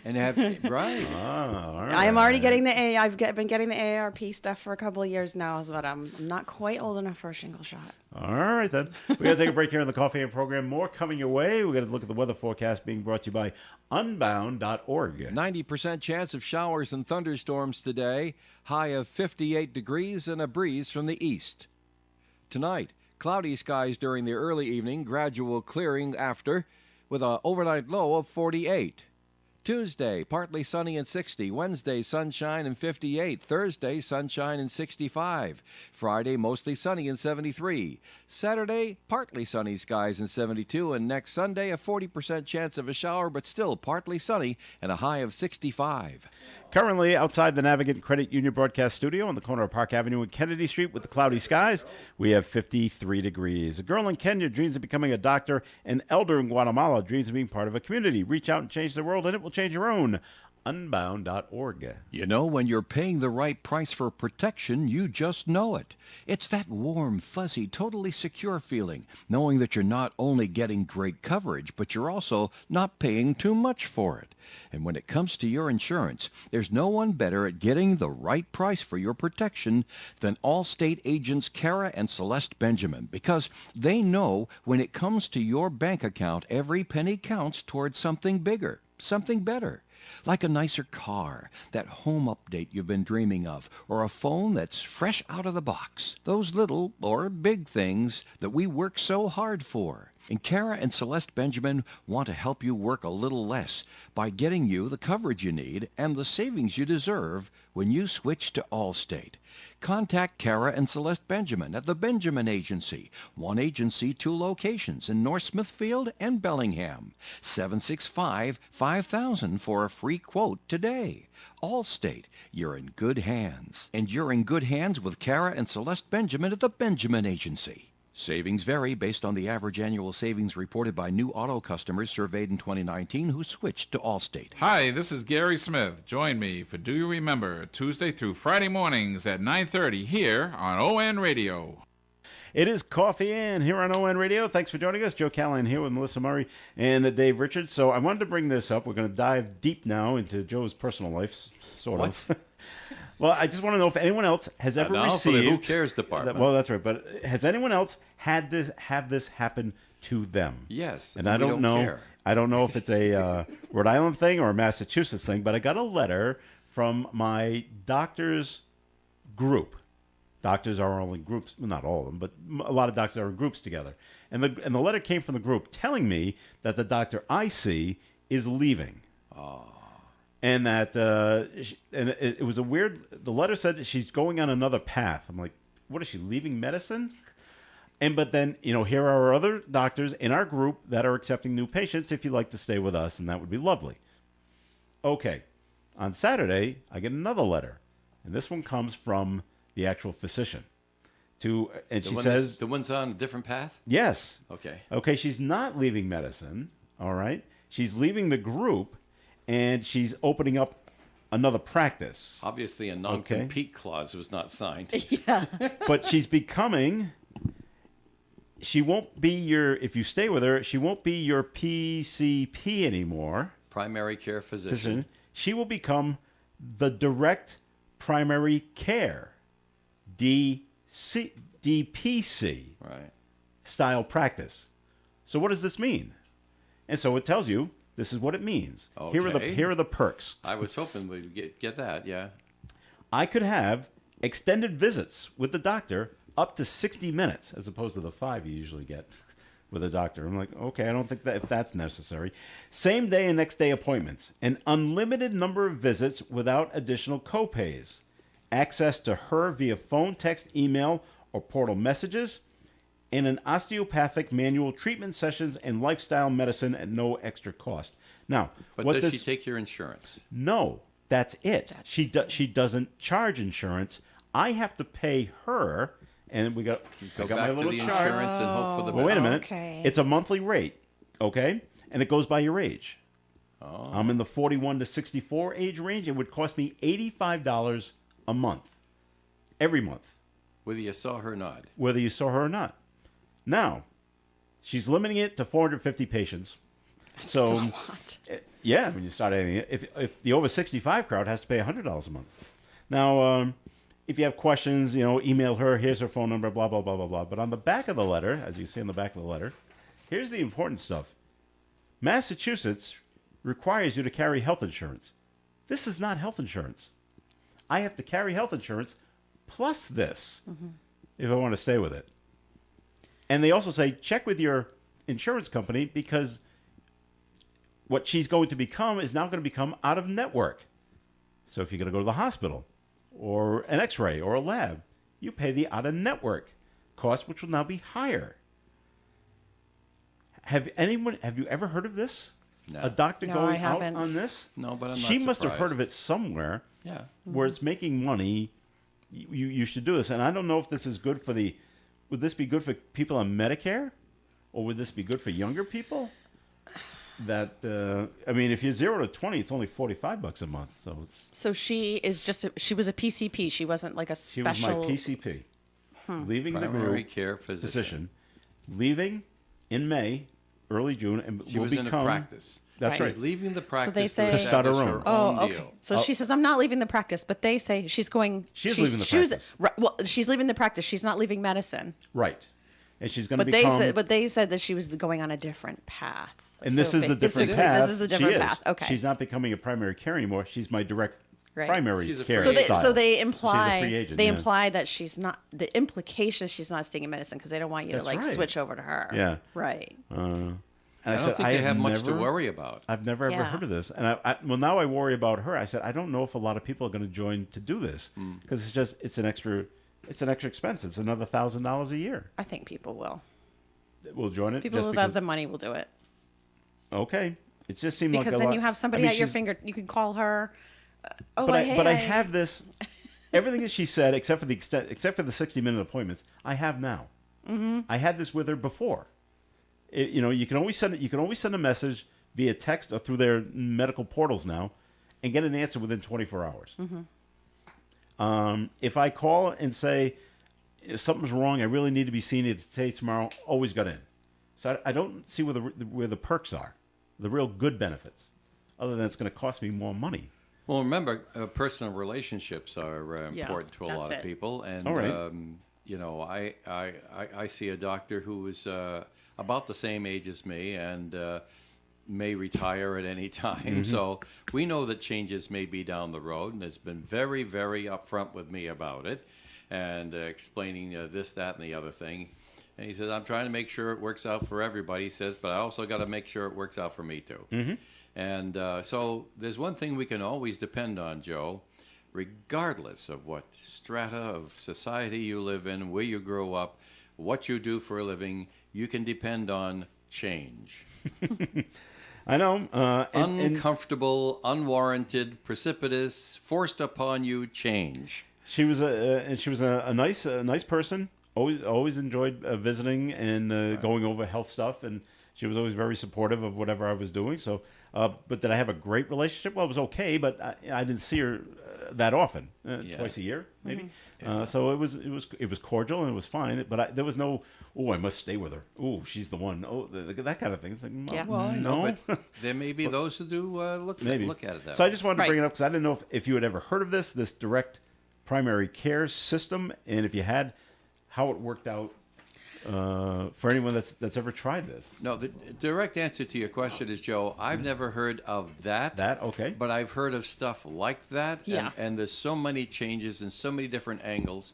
And have, right. Ah, all right. I am already getting the A. Been getting the AARP stuff for a couple of years now, but I'm not quite old enough for a shingle shot. All right, then. We got to take a break here on the Coffee and program. More coming your way. We're going to look at the weather forecast being brought to you by Unbound.org. 90% chance of showers and thunderstorms today. High of 58 degrees and a breeze from the east. Tonight, cloudy skies during the early evening, gradual clearing after, with an overnight low of 48. Tuesday, partly sunny and 60. Wednesday, sunshine and 58. Thursday, sunshine and 65. Friday, mostly sunny and 73. Saturday, partly sunny skies and 72. And next Sunday, a 40% chance of a shower, but still partly sunny and a high of 65. Currently outside the Navigant Credit Union broadcast studio on the corner of Park Avenue and Kennedy Street with the cloudy skies, we have 53 degrees. A girl in Kenya dreams of becoming a doctor. An elder in Guatemala dreams of being part of a community. Reach out and change the world, and it will change your own. Unbound.org. You know, when you're paying the right price for protection, you just know it. It's that warm, fuzzy, totally secure feeling, knowing that you're not only getting great coverage, but you're also not paying too much for it. And when it comes to your insurance, there's no one better at getting the right price for your protection than Allstate agents Kara and Celeste Benjamin, because they know when it comes to your bank account, every penny counts towards something bigger, something better. Like a nicer car, that home update you've been dreaming of, or a phone that's fresh out of the box. Those little or big things that we work so hard for. And Kara and Celeste Benjamin want to help you work a little less by getting you the coverage you need and the savings you deserve when you switch to Allstate. Contact Kara and Celeste Benjamin at the Benjamin Agency. One agency, 2 locations in North Smithfield and Bellingham. 765-5000 for a free quote today. Allstate, you're in good hands. And you're in good hands with Kara and Celeste Benjamin at the Benjamin Agency. Savings vary based on the average annual savings reported by new auto customers surveyed in 2019 who switched to Allstate. Hi, this is Gary Smith. Join me for Do You Remember, Tuesday through Friday mornings at 9:30 here on ON Radio. It is Coffee In here on ON Radio. Thanks for joining us. Joe Callahan here with Melissa Murray and Dave Richards. So I wanted to bring this up. We're going to dive deep now into Joe's personal life, sort of. Well, I just want to know if anyone else has ever Now for the received... Who Cares department. Well, that's right. But has anyone else have this happen to them? Yes, And and I we don't don't know. care. I don't know if it's a Rhode Island thing or a Massachusetts thing, but I got a letter from my doctor's group. Doctors are all in groups, well, not all of them, but a lot of doctors are in groups together. And the letter came from the group telling me that the doctor I see is leaving. And that it was a weird. The letter said that she's going on another path. I'm like, what is she leaving medicine? But then here are other doctors in our group that are accepting new patients. If you'd like to stay with us, and that would be lovely. Okay, on Saturday I get another letter, and this one comes from the actual physician and The she one says, the one's on a different path. yes. Okay. Okay, she's not leaving medicine, all right? She's leaving the group, and she's opening up another practice. Obviously, a non-compete clause was not signed. But she's becoming, she won't be if you stay with her, she won't be your PCP anymore. Primary care physician. She will become the direct primary care, DPC Right. style practice. So what does this mean? And so it tells you this is what it means. Okay. Here are the perks. I was hoping we'd get that. Yeah. I could have extended visits with the doctor up to 60 minutes as opposed to the 5 you usually get with a doctor. I'm like, okay, I don't think that if that's necessary. Same day and next day appointments. An unlimited number of visits without additional copays. Access to her via phone, text, email, or portal messages. And an osteopathic manual treatment sessions and lifestyle medicine at no extra cost. Now, But what does she take your insurance? No, that's it. She doesn't charge insurance. I have to pay her, and I got Go my back to little the chart. insurance and hope for the Well, wait a best. minute. Okay. It's a monthly rate, okay? And it goes by your age. Oh. I'm in the 41 to 64 age range. It would cost me $85 a month, every month, Whether you saw her or not. whether you saw her or not. Now, she's limiting it to 450 patients. So, Still a lot. yeah, when you start adding it, if the over 65 crowd has to pay $100 a month. Now, if you have questions, email her. Here's her phone number. Blah blah blah blah blah. But on the back of the letter, as you see on the back of the letter, here's the important stuff. Massachusetts requires you to carry health insurance. This is not health insurance. I have to carry health insurance plus this if I want to stay with it. And they also say check with your insurance company because what she's going to become is now going to become out of network. So if you're going to go to the hospital or an x-ray or a lab, you pay the out of network cost, which will now be higher. Have you ever heard of this? No. A doctor No, going I out haven't. on this? No, but I'm not She must have heard surprised. of it somewhere Yeah. where it's making money. You should do this. And I don't know if this is good for would this be good for people on Medicare? Or would this be good for younger people? That if you're 0 to 20, it's only $45 a month. So So she was a PCP. She wasn't like a she was my special. PCP, leaving the Primary group care physician. leaving in May, early June, and She will was in become a practice. That's Right. right. She's leaving the practice they say- to To start her establish own. her Oh, own okay. deal. So she says, I'm not leaving the practice, but they say she's going. She is leaving the practice. Well, she's leaving the practice. She's not leaving medicine. Right, and she's going to But become. they said that she was going on a different path. And this So is the this different is- path. This is the different she path. Okay. She's not becoming a primary care anymore. She's my direct Right. primary She's a care free So they, agent. style. so they She's a imply free agent, they yeah. imply that she's not. The implication is she's not staying in medicine because they don't want you That's to like right. switch over to her. Yeah. Right. And I don't said, think they have much to never- worry about. I've never ever Yeah. heard of this, and well now I worry about her. I said I don't know if a lot of people are going to join to do this because it's an extra expense. It's another $1,000 a year. I think people will. We'll join it. People just who because, have the money will do it okay. It just seemed because like a then lot. you have somebody I mean, at your she's- finger. You can call her. But I have this. Everything that she said, except for the 60-minute appointments, I have now. Mm-hmm. I had this with her before. You can always send a message via text or through their medical portals now, and get an answer within 24 hours. If I call and say something's wrong, I really need to be seen today, tomorrow, always got in. So I don't see where the perks are, the real good benefits, other than it's going to cost me more money. Well, remember, personal relationships are Yeah, important to a that's lot of it. people, and All right. I see a doctor who is about the same age as me and may retire at any time. So we know that changes may be down the road, and has been very, very upfront with me about it, and explaining this, that, and the other thing. And he says, I'm trying to make sure it works out for everybody, he says, but I also got to make sure it works out for me too. And so there's one thing we can always depend on, Joe, regardless of what strata of society you live in, where you grow up, what you do for a living, you can depend on change. I know. And Uncomfortable, unwarranted, precipitous, forced upon you change. she was a nice person. always enjoyed visiting and going over health stuff, and she was always very supportive of whatever I was doing. So, but did I have a great relationship? Well, it was okay, but I didn't see her that often, twice a year maybe. So it was cordial and it was fine. But there was no, oh, I must stay with her. Oh, she's the one. Oh, that kind of thing. It's like, Yeah. Well, I know, no. but there may be those who do look at it that So I way. just wanted to Right. bring it up because I didn't know if you had ever heard of this direct primary care system, and if you had, how it worked out for anyone that's ever tried this. No, the direct answer to your question is, Joe, I've never heard of that. That, okay. But I've heard of stuff like that. Yeah. And there's so many changes and so many different angles.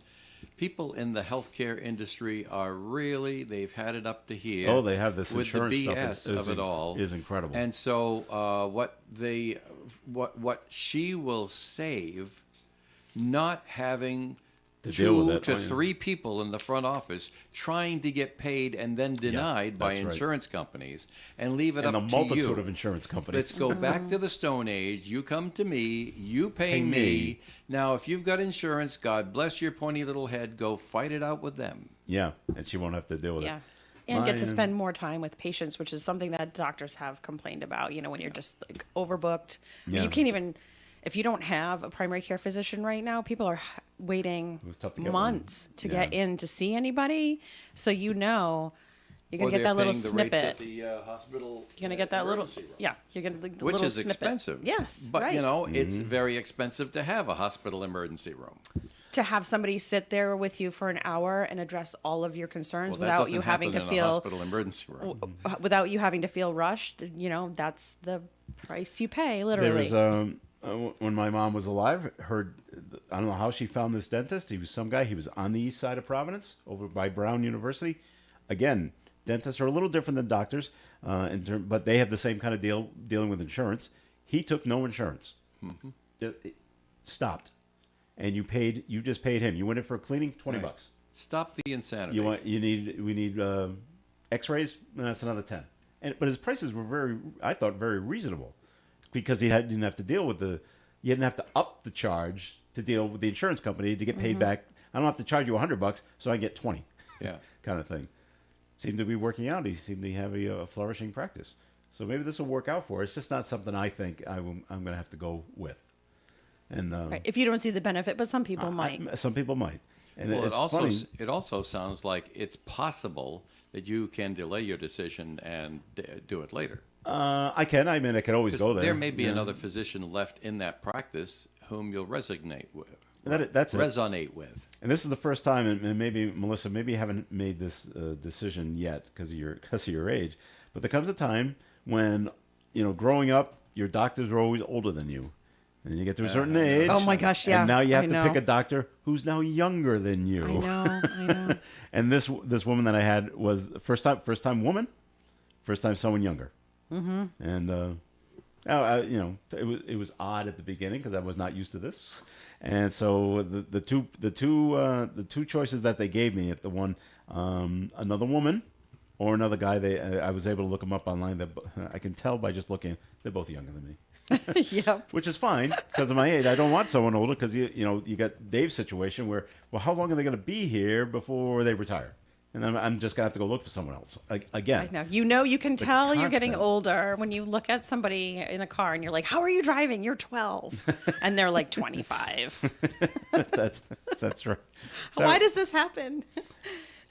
People in the healthcare industry are really, they've had it up to here. Oh, they have this with insurance the stuff BS is of it all. is incredible. And so what she will save not having To deal with two it. to Oh, yeah. three people in the front office trying to get paid and then denied by that's right. insurance companies and leave it and the up to multitude you. of insurance companies. Let's go back to the Stone Age. You come to me, you pay Pay me. me. Now, if you've got insurance, God bless your pointy little head, go fight it out with them. Yeah, and she won't have to deal with Yeah. it. And get to Mine- spend more time with patients, which is something that doctors have complained about. When you're just like overbooked. I mean, Yeah. you can't even, if you don't have a primary care physician right now, people are waiting was tough to get months one. to Yeah. get in to see anybody. So you're going to Or get they're that little paying the rates snippet. at the hospital. You're going to get that little, emergency room. yeah, you're going to the Which little is snippet. expensive. Yes, But, right. it's very expensive to have a hospital emergency room. To have somebody sit there with you for an hour and address all of your concerns Well, that without doesn't you having to happen in a feel hospital emergency room. without you having to feel rushed, that's the price you pay, There literally. was when my mom was alive. I don't know how she found this dentist. He was some guy. He was on the east side of Providence, over by Brown University. Again, dentists are a little different than doctors, but they have the same kind of dealing with insurance. He took no insurance. It stopped, and you just paid him. You went in for a cleaning, $20. Stop the insanity. We need X-rays. That's another 10. But his prices were I thought very reasonable, because he didn't have to deal with you didn't have to up the charge to deal with the insurance company to get paid back. I don't have to charge you $100, so I get 20. Yeah. Kind of thing. Seemed to be working out. He seemed to have a flourishing practice. So maybe this will work out for us. It's just not something I think I'm going to have to go with. And Right. If you don't see the benefit, but some people might. some people might. And Well, it's funny. it also sounds like it's possible that you can delay your decision and do it later. I can. I mean, I could always 'Cause go there. there may be Yeah. another physician left in that practice whom you'll resonate with. That's it. Resonate with. And this is the first time, and maybe Melissa, maybe you haven't made this decision yet because of your age, but there comes a time when, growing up, your doctors are always older than you, and you get to a certain age. Oh my gosh, yeah, And now you have I to know. pick a doctor who's now younger than you. I know. And this woman that I had was first time woman, first time someone younger. Mm-hmm. And it was odd at the beginning because I was not used to this. And so the two choices that they gave me, at the one, another woman or another guy, I was able to look them up online. That I can tell by just looking, they're both younger than me. Yep. Which is fine because of my age. I don't want someone older because you got Dave's situation where, well, how long are they going to be here before they retire? And then I'm just gonna have to go look for someone else again. I know. You can tell you're getting constant. older when you look at somebody in a car and you're like, "How are you driving? You're 12," and they're like 25. That's right. So, Why does this happen?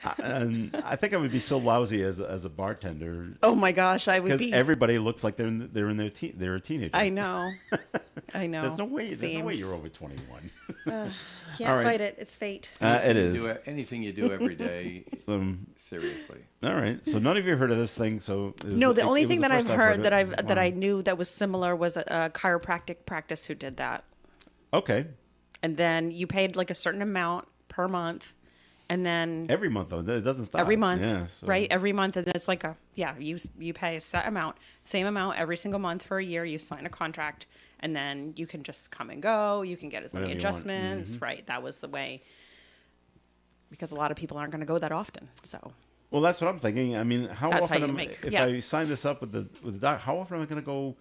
I think I would be so lousy as a bartender Oh my gosh, I would because be. everybody looks like they're a teenager. I know. There's no way. There's no way Seems. you're over 21. Can't All right. fight it. It's fate. It is. Anything you do every day, seriously. All right. So none of you heard of this thing. So No, the only thing that I've heard that I Wow. knew that was similar was a chiropractic practice who did that. Okay. And then you paid like a certain amount per month, and then Every month though, it doesn't stop. every month, Yeah, so- right? Every month, and then it's like you pay a set amount, same amount every single month for a year. You sign a contract, and then you can just come and go. You can get as many Whatever you want. adjustments, right? That was the way, because a lot of people aren't going to go that often. So Well, that's what I'm thinking. I mean, how That's how often you am make- if yeah. I sign this up with the doctor? How often am I going to go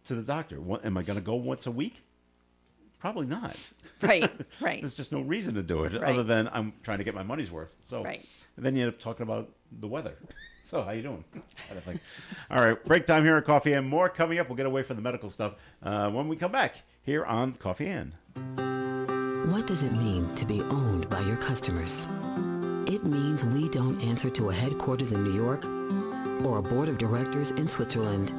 to the doctor? Am I going to go once a week? Probably not. Right, right. There's just no reason to do it Right. other than I'm trying to get my money's worth. So Right. and then you end up talking about the weather. So how you doing? Kind of thing. All right, break time here at Coffee and more coming up. We'll get away from the medical stuff when we come back here on Coffee and. What does it mean to be owned by your customers? It means we don't answer to a headquarters in New York or a board of directors in Switzerland.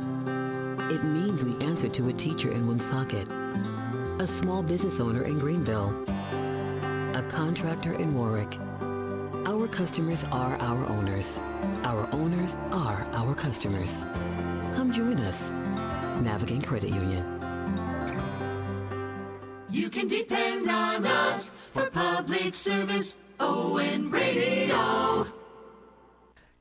It means we answer to a teacher in Woonsocket, a small business owner in Greenville, a contractor in Warwick. Our customers are our owners. Our owners are our customers. Come join us. Navigate Credit Union. You can depend on us for public service. ON Radio.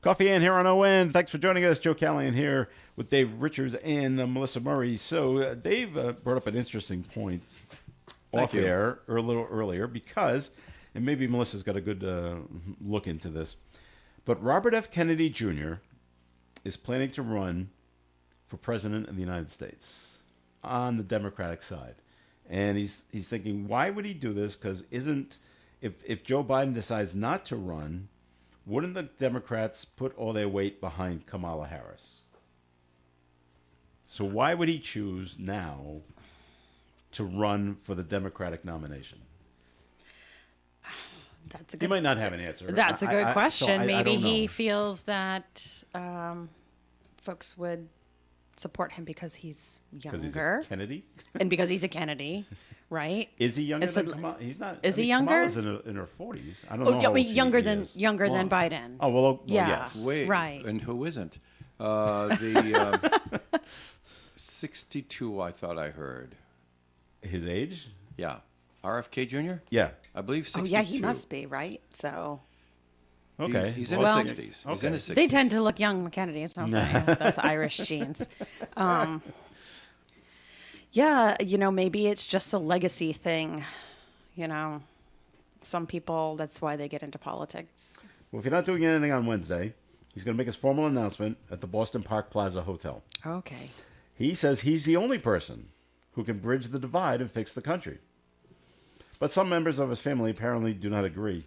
Coffee and here on ON. Thanks for joining us. Joe Callahan here with Dave Richards and Melissa Murray. So Dave brought up an interesting point Thank off you. air or a little earlier because, and maybe Melissa's got a good look into this, but Robert F. Kennedy Jr. is planning to run for president of the United States on the Democratic side. And he's thinking, why would he do this? Because if Joe Biden decides not to run, wouldn't the Democrats put all their weight behind Kamala Harris? So why would he choose now to run for the Democratic nomination? That's a You good. might not have an answer. That's a good so question. I Maybe don't he know. feels that folks would support him because he's 'Cause he's a younger Kennedy? and because he's a Kennedy, right? Is he younger It's than a- Kamala? He's not. is I he mean, younger? Kamala's in her 40s. I don't know. Oh, how yeah, old younger she than is. Biden. Oh well, Yeah. yes. Wait, Right. And who isn't? 62, I thought I heard. His age? Yeah. RFK Jr.? Yeah. I believe 62. Oh yeah, he must be right. So Okay. He's in Well, his 60s. He's okay. in his 60s. they tend to look young, the Kennedys, don't they? Those Irish genes. Yeah, maybe it's just a legacy thing. Some people, that's why they get into politics. Well, if you're not doing anything on Wednesday, he's going to make his formal announcement at the Boston Park Plaza Hotel. Okay. He says he's the only person who can bridge the divide and fix the country. But some members of his family apparently do not agree.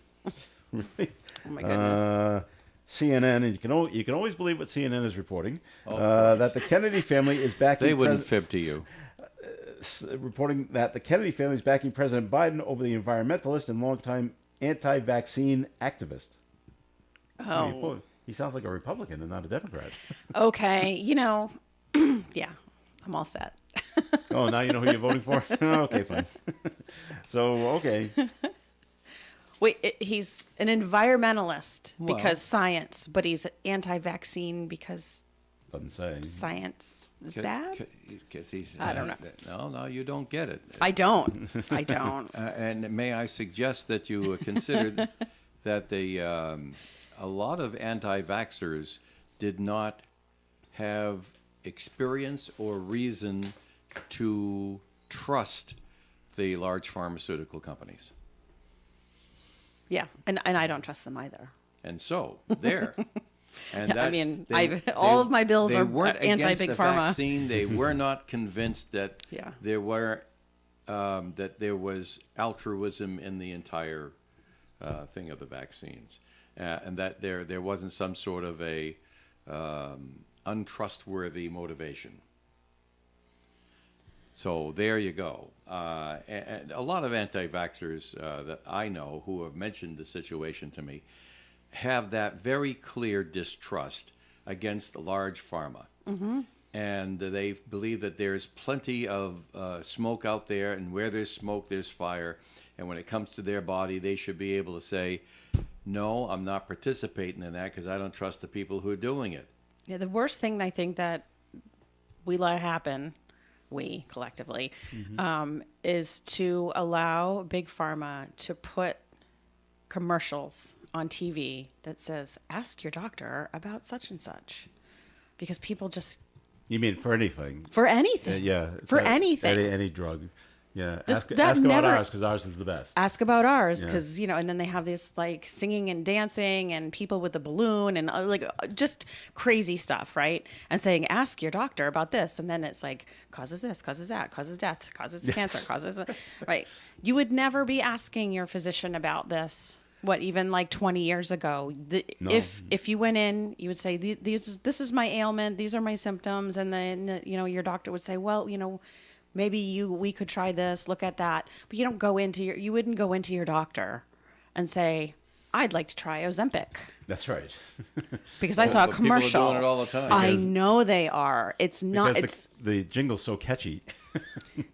Really? Oh my goodness. CNN, and you can always believe what CNN is reporting, that the Kennedy family is backing. They wouldn't fib to you. Reporting that the Kennedy family is backing President Biden over the environmentalist and longtime anti-vaccine activist. Oh. He sounds like a Republican and not a Democrat. Okay. Yeah, I'm all set. Oh, now you know who you're voting for? Okay, fine. So, okay. Wait, he's an environmentalist Well- because science, but he's anti-vaccine because Doesn't say. science is bad? Because he's. I don't know. No, you don't get it. I don't. I don't. And may I suggest that you considered that a lot of anti-vaxxers did not have experience or reason to trust the large pharmaceutical companies. Yeah, and I don't trust them either. And so, there. And Yeah, I mean, all of my bills they are weren't anti-big against the pharma. vaccine. They were not convinced that Yeah. that there was altruism in the entire thing of the vaccines, and that there wasn't some sort of a untrustworthy motivation. So there you go. And a lot of anti-vaxxers that I know who have mentioned the situation to me have that very clear distrust against large pharma. Mm-hmm. And they believe that there's plenty of smoke out there, and where there's smoke, there's fire. And when it comes to their body, they should be able to say, no, I'm not participating in that because I don't trust the people who are doing it. Yeah, the worst thing I think that we let happen, we collectively, is to allow big pharma to put commercials on TV that says, ask your doctor about such and such. Because people just, You mean for anything? for anything. Yeah. For it's not- anything. Any drug. Yeah. This- Ask that about never- ours because ours is the best. Ask about ours, Yeah. because and then they have this like singing and dancing and people with the balloon and just crazy stuff, right? And saying, ask your doctor about this, and then it's like causes this, causes that, causes death, causes cancer, causes right. You would never be asking your physician about this. What, even like 20 years ago? No. If you went in, you would say, this is my ailment, these are my symptoms, and then your doctor would say, well, maybe we could try this, look at that. But you wouldn't go into your doctor and say, I'd like to try Ozempic. That's right. Because I saw a but people are doing commercial. it all the time. I Because- know they are. It's not. Because the jingle's so catchy.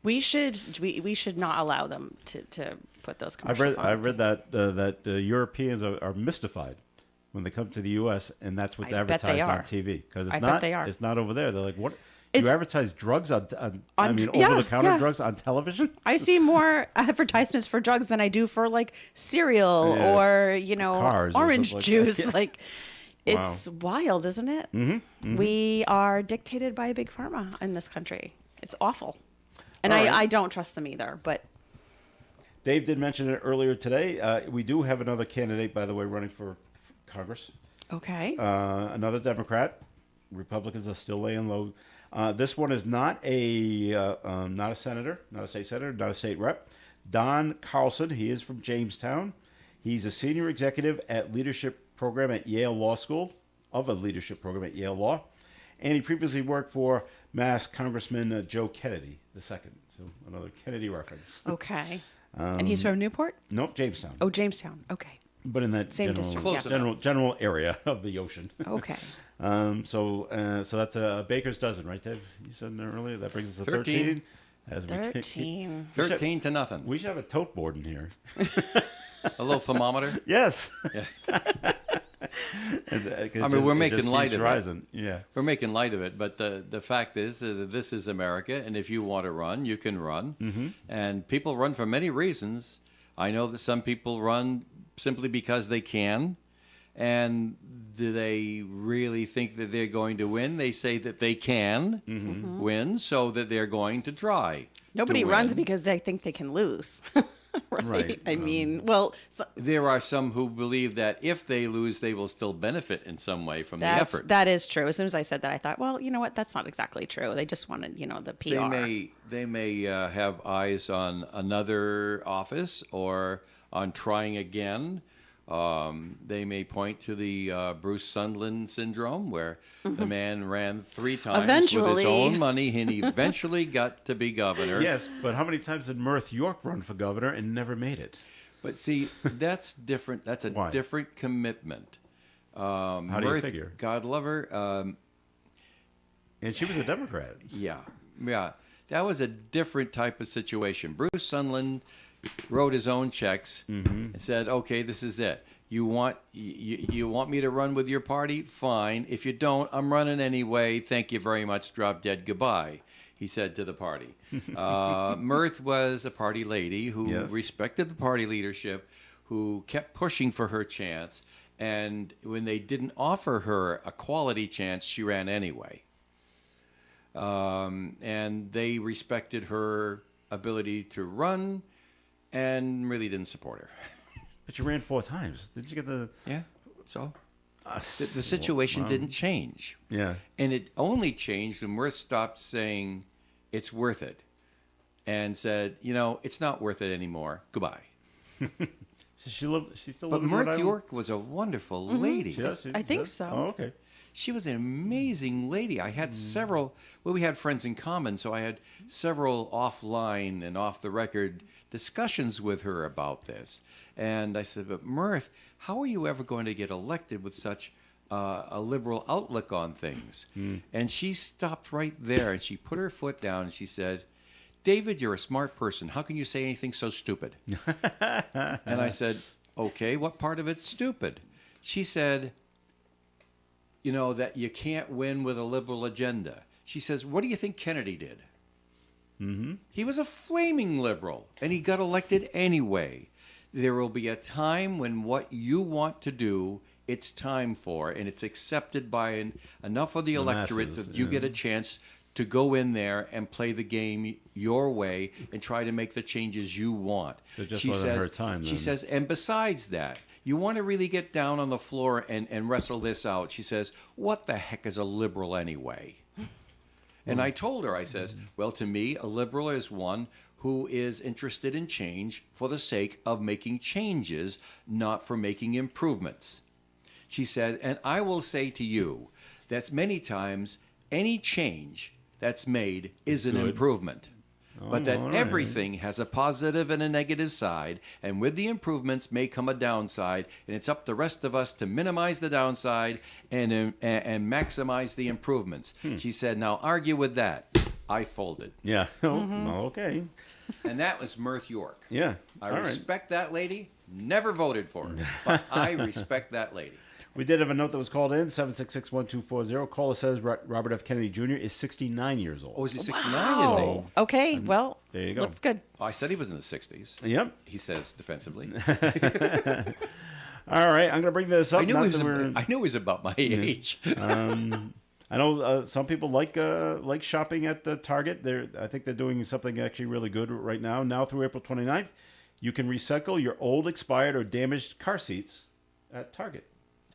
We should not allow them to put those commercials on. I've read that Europeans are mystified when they come to the U.S. and that's what's I bet they advertised on are. TV because I bet they are. It's not over there. They're like, what? It's- You advertise drugs on yeah, over-the-counter yeah. drugs on television? I see more advertisements for drugs than I do for like cereal Yeah. or Cars or orange something like that. juice. Yeah. Like, it's wild, isn't it? Mm-hmm. We are dictated by big pharma in this country. It's awful, and All right. I don't trust them either. But Dave did mention it earlier today. We do have another candidate, by the way, running for Congress. okay, Another Democrat. Republicans are still laying low. This one is not a senator, not a state senator, not a state rep. Don Carlson. He is from Jamestown. He's a senior executive at leadership program at Yale Law School, of a leadership program at Yale Law, and he previously worked for Mass Congressman Joe Kennedy II. So another Kennedy reference. okay, and he's from Newport. Nope, Jamestown. Oh, Jamestown. Okay, But in that Same general, district, Close yeah. general area of the ocean. okay. So that's a baker's dozen, right, Dave? You said earlier. That brings us to 13. 13. As we 13. 13 to nothing. We should have a tote board in here. A little thermometer. Yes. I mean, we're making light of it. rising. Yeah. We're making light of it, but the fact is that this is America, and if you want to run, you can run. Mm-hmm. And people run for many reasons. I know that some people run simply because they can. And do they really think that they're going to win? They say that they can win, so that they're going to try. Nobody to runs win. because they think they can lose. Right? Right. I mean, well, There are some who believe that if they lose, they will still benefit in some way from the effort. that is true. As soon as I said that, I thought, well, you know what? That's not exactly true. They just wanted, the PR. They may have eyes on another office or on trying again. They may point to the Bruce Sunderland syndrome, where the man ran 3 times with his Eventually. own money, and he eventually got to be governor. Yes, but how many times did Mirth York run for governor and never made it? But see, that's different. That's a Why? different commitment. How do you Mirth, figure? God love her. And she was a Democrat. Yeah. That was a different type of situation. Bruce Sunderland wrote his own checks and said, "Okay, this is it. You want me to run with your party? Fine. If you don't, I'm running anyway. Thank you very much. Drop dead. Goodbye," he said to the party. Mirth was a party lady who Yes. respected the party leadership, who kept pushing for her chance, and when they didn't offer her a quality chance, she ran anyway. And they respected her ability to run and really didn't support her. But you ran 4 times. Did you get the... Yeah, so the situation didn't change. Yeah. And it only changed when Mirth stopped saying it's worth it and said, it's not worth it anymore. Goodbye. She still lives But in Rhode Mirth Island? York was a wonderful lady. She does, she I think does? so. Oh, okay. She was an amazing lady. I had we had friends in common, so I had several offline and off the record discussions with her about this. And I said, but Mirth, how are you ever going to get elected with such a liberal outlook on things? And she stopped right there and she put her foot down and she said, David, you're a smart person. How can you say anything so stupid? And I said, okay, what part of it's stupid? She said, that you can't win with a liberal agenda. She says, what do you think Kennedy did? Mm-hmm. He was a flaming liberal, and he got elected anyway. There will be a time when what you want to do, it's time for, and it's accepted by enough of the electorate masses, that you yeah. get a chance to go in there and play the game your way and try to make the changes you want. So it just wasn't her time, She then. says, and besides that, you want to really get down on the floor and wrestle this out. She says, what the heck is a liberal anyway? And I told her, I says, well, to me, a liberal is one who is interested in change for the sake of making changes, not for making improvements. She said, and I will say to you that many times any change that's made is an good. improvement. But that all right. everything has a positive and a negative side, and with the improvements may come a downside, and it's up to the rest of us to minimize the downside and maximize the improvements. She said, now argue with that. I folded. Yeah. Oh, well, okay. And that was Mirth York. Yeah. I All right. respect that lady. Never voted for her, but I respect that lady. We did have a note that was called in, 766-1240. Caller says Robert F. Kennedy Jr. is 69 years old. Oh, is he 69? Is he? Oh, okay. Well, There you go. looks good. Oh, I said he was in the 60s. Yep. He says defensively. All right. I'm going to bring this up. I knew not he was. that we're- I knew he was about my age. I know some people like shopping at the Target. I think they're doing something actually really good right now. Now through April 29th, you can recycle your old, expired, or damaged car seats at Target.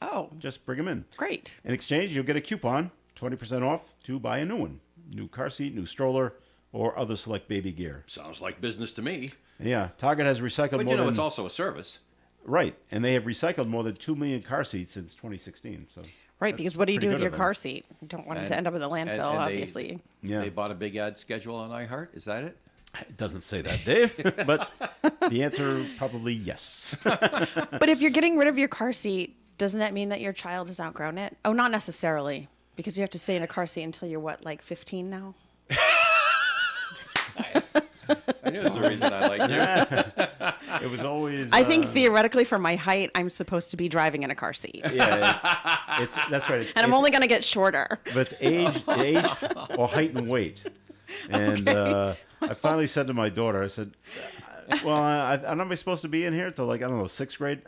Oh, Just bring them in. great. In exchange, you'll get a coupon, 20% off, to buy a new one. New car seat, new stroller, or other select baby gear. Sounds like business to me. Yeah, Target has recycled But more you know, than... it's also a service. Right, and they have recycled more than 2 million car seats since 2016. So Right, that's because what do you pretty do with good your of them. car seat? You don't want it to end up in the landfill, and obviously. Yeah. They bought a big ad schedule on iHeart. Is that it? It doesn't say that, Dave, but the answer probably yes. But if you're getting rid of your car seat, doesn't that mean that your child has outgrown it? Oh, not necessarily, because you have to stay in a car seat until you're what, like 15 now? I knew there's a reason I like you. It was always... I think theoretically, for my height, I'm supposed to be driving in a car seat, Yeah, it's that's right. and I'm only going to get shorter. But it's age or height and weight. And I finally said to my daughter, I said, well, I'm not supposed to be in here till like, I don't know, 6th grade.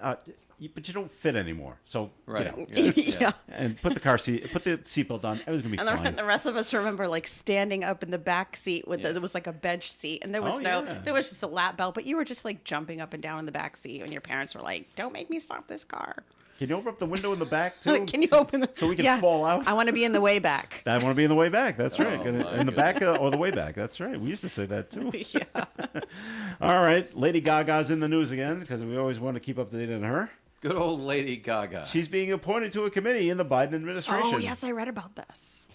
But you don't fit anymore. So, Right. get out. Yeah. And put the seatbelt on. It was going to be And fine. the rest of us remember like standing up in the back seat with it was like a bench seat, and there was yeah. there was just a lap belt, but you were just like jumping up and down in the back seat, and your parents were like, "Don't make me stop this car." Can you open up the window in the back, too? Can you open the So we can fall out? I want to be in the way back. I want to be in the way back. That's right. Oh, my In the back or the way back. That's right. We used to say that, too. Yeah. All right. Lady Gaga's in the news again because we always want to keep up to date on her. Good old Lady Gaga. She's being appointed to a committee in the Biden administration. Oh yes, I read about this.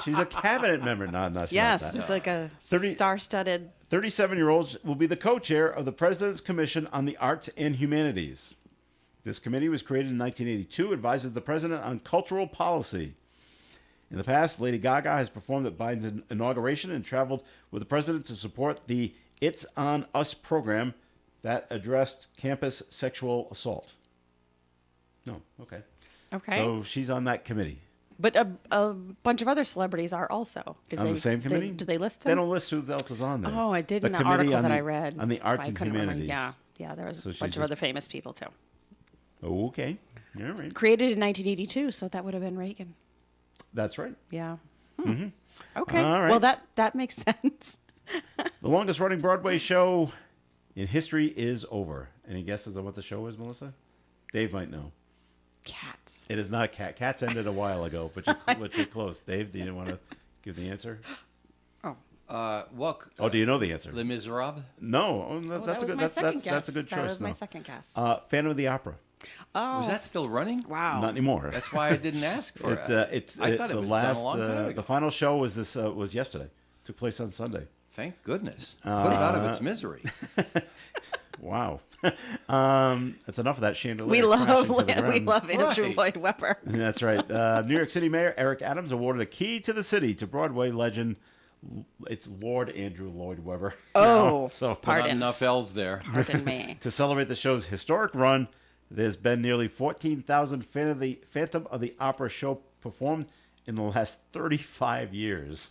She's a cabinet member. No, she's Yes, not that. it's like a 30 star-studded. 37-year-old will be the co-chair of the President's Commission on the Arts and Humanities. This committee was created in 1982, advises the president on cultural policy. In the past, Lady Gaga has performed at Biden's inauguration and traveled with the president to support the It's On Us program that addressed campus sexual assault. No, okay. Okay. So she's on that committee. But a bunch of other celebrities are also. Did On they, the same committee? Did they list them? They don't list who else is on there. Oh, I did The in the committee article on that the- I read. on the arts I and couldn't remember. humanities. Yeah, there was So a she's bunch of just- other famous people too. Okay. All right. Created in 1982, so that would have been Reagan. That's right. Yeah. Okay. All right. Well, that makes sense. The longest running Broadway show in history is over. Any guesses on what the show is, Melissa? Dave might know. Cats. It is not Cat. Cats ended a while ago, but you're close. Dave, do you want to give the answer? Well, Oh, do you know the answer? Les Miserables? No. Oh, Well, that's that was a good. my That's second guess. that's a good choice. That was my no. second guess. Phantom of the Opera. Oh, Was that still running? wow. Not anymore. That's why I didn't ask for it. I thought it the was last, done a long time ago. The final show was yesterday. Took place on Sunday. Thank goodness. Put it out of its misery. Wow. That's enough of that chandelier. We love crashing to the we ground. love Andrew Right. Lloyd Webber. That's right. New York City Mayor Eric Adams awarded a key to the city to Broadway legend. It's Lord Andrew Lloyd Webber. Oh, so Not pardon. enough L's there. Pardon me. to celebrate the show's historic run, there's been nearly 14,000 Phantom of the Opera show performed in the last 35 years.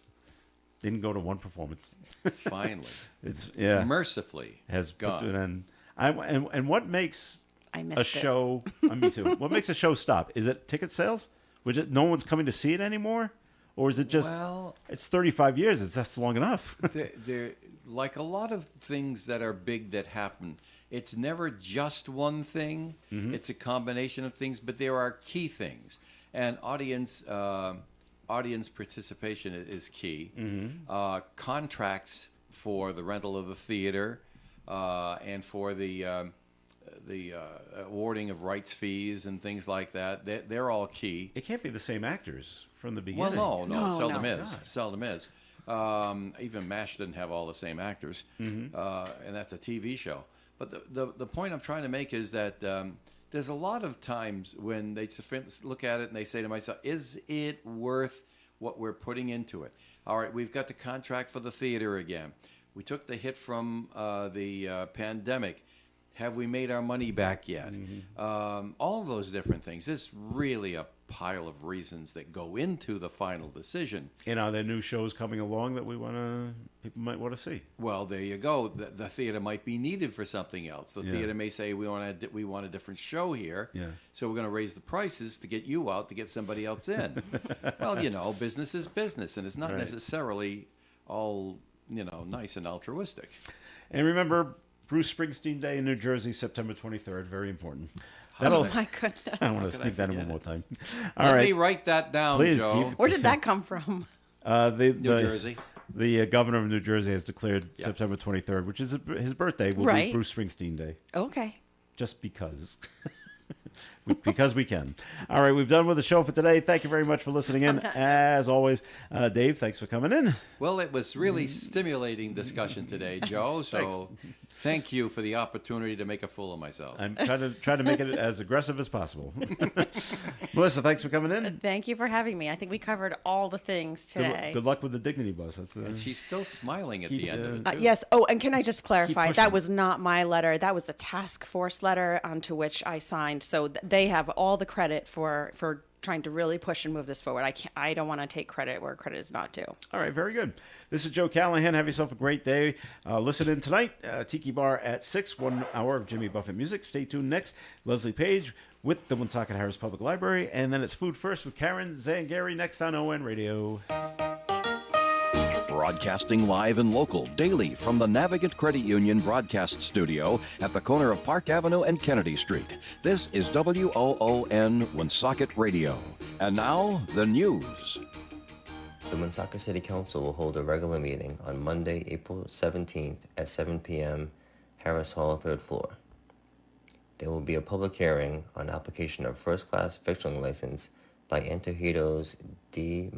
Didn't go to one performance. Finally. It's Mercifully has put gone. an end. And what makes I a missed it. show? Me too. What makes a show stop? Is it ticket sales? Which no one's coming to see it anymore, or is it just Well, it's 35 years? That's long enough. they're like a lot of things that are big that happen. It's never just one thing. It's a combination of things, but there are key things, and audience participation is key. Contracts for the rental of the theater and for the awarding of rights fees and things like that. They're all key. It can't be the same actors from the Well, beginning. no, No, seldom no. is. Seldom is. Even MASH didn't have all the same actors, and that's a TV show. But the point I'm trying to make is that there's a lot of times when they look at it and they say to myself, is it worth what we're putting into it? All right, we've got the contract for the theater again. We took the hit from the pandemic. Have we made our money back yet? All those different things. There's really a pile of reasons that go into the final decision. And are there new shows coming along that people might want to see? Well, there you go. The theater might be needed for something else. The Yeah. theater may say we want a different show here, Yeah. so we're going to raise the prices to get you out to get somebody else in. Well, business is business, and it's not Right. necessarily all nice and altruistic. And remember, Bruce Springsteen Day in New Jersey, September 23rd. Very important. Oh my goodness. I want to Could I sneak that in forget one more it? time. Let All me right. write that down, Please Joe. keep- Where did that come from? New Jersey. The governor of New Jersey has declared September 23rd, which is his birthday, will be Right. Bruce Springsteen Day. Okay. Just because. Because we can. All right, we've done with the show for today. Thank you very much for listening in. As always, Dave, thanks for coming in. Well, it was really stimulating discussion today, Joe. So thank you for the opportunity to make a fool of myself. I'm trying to make it as aggressive as possible. Melissa, thanks for coming in. Thank you for having me. I think we covered all the things today. Good luck with the Dignity Bus. That's She's still smiling at Keep, the end of it. too. Yes. Oh, and can I just clarify? pushing. That was not my letter. That was a task force letter onto which I signed. So they have all the credit for trying to really push and move this forward. I don't want to take credit where credit is not due. All right, very good. This is Joe Callahan. Have yourself a great day. Listen in tonight, Tiki Bar at 6, 1 hour of Jimmy Buffett music. Stay tuned next. Leslie Page with the Woonsocket Harris Public Library. And then it's Food First with Karen Zangari next on ON Radio. Broadcasting live and local daily from the Navigant Credit Union broadcast studio at the corner of Park Avenue and Kennedy Street. This is WOON Woonsocket Radio. And now, the news. The Woonsocket City Council will hold a regular meeting on Monday, April 17th at 7 p.m., Harris Hall, 3rd floor. There will be a public hearing on application of first-class victualling license by Antojitos de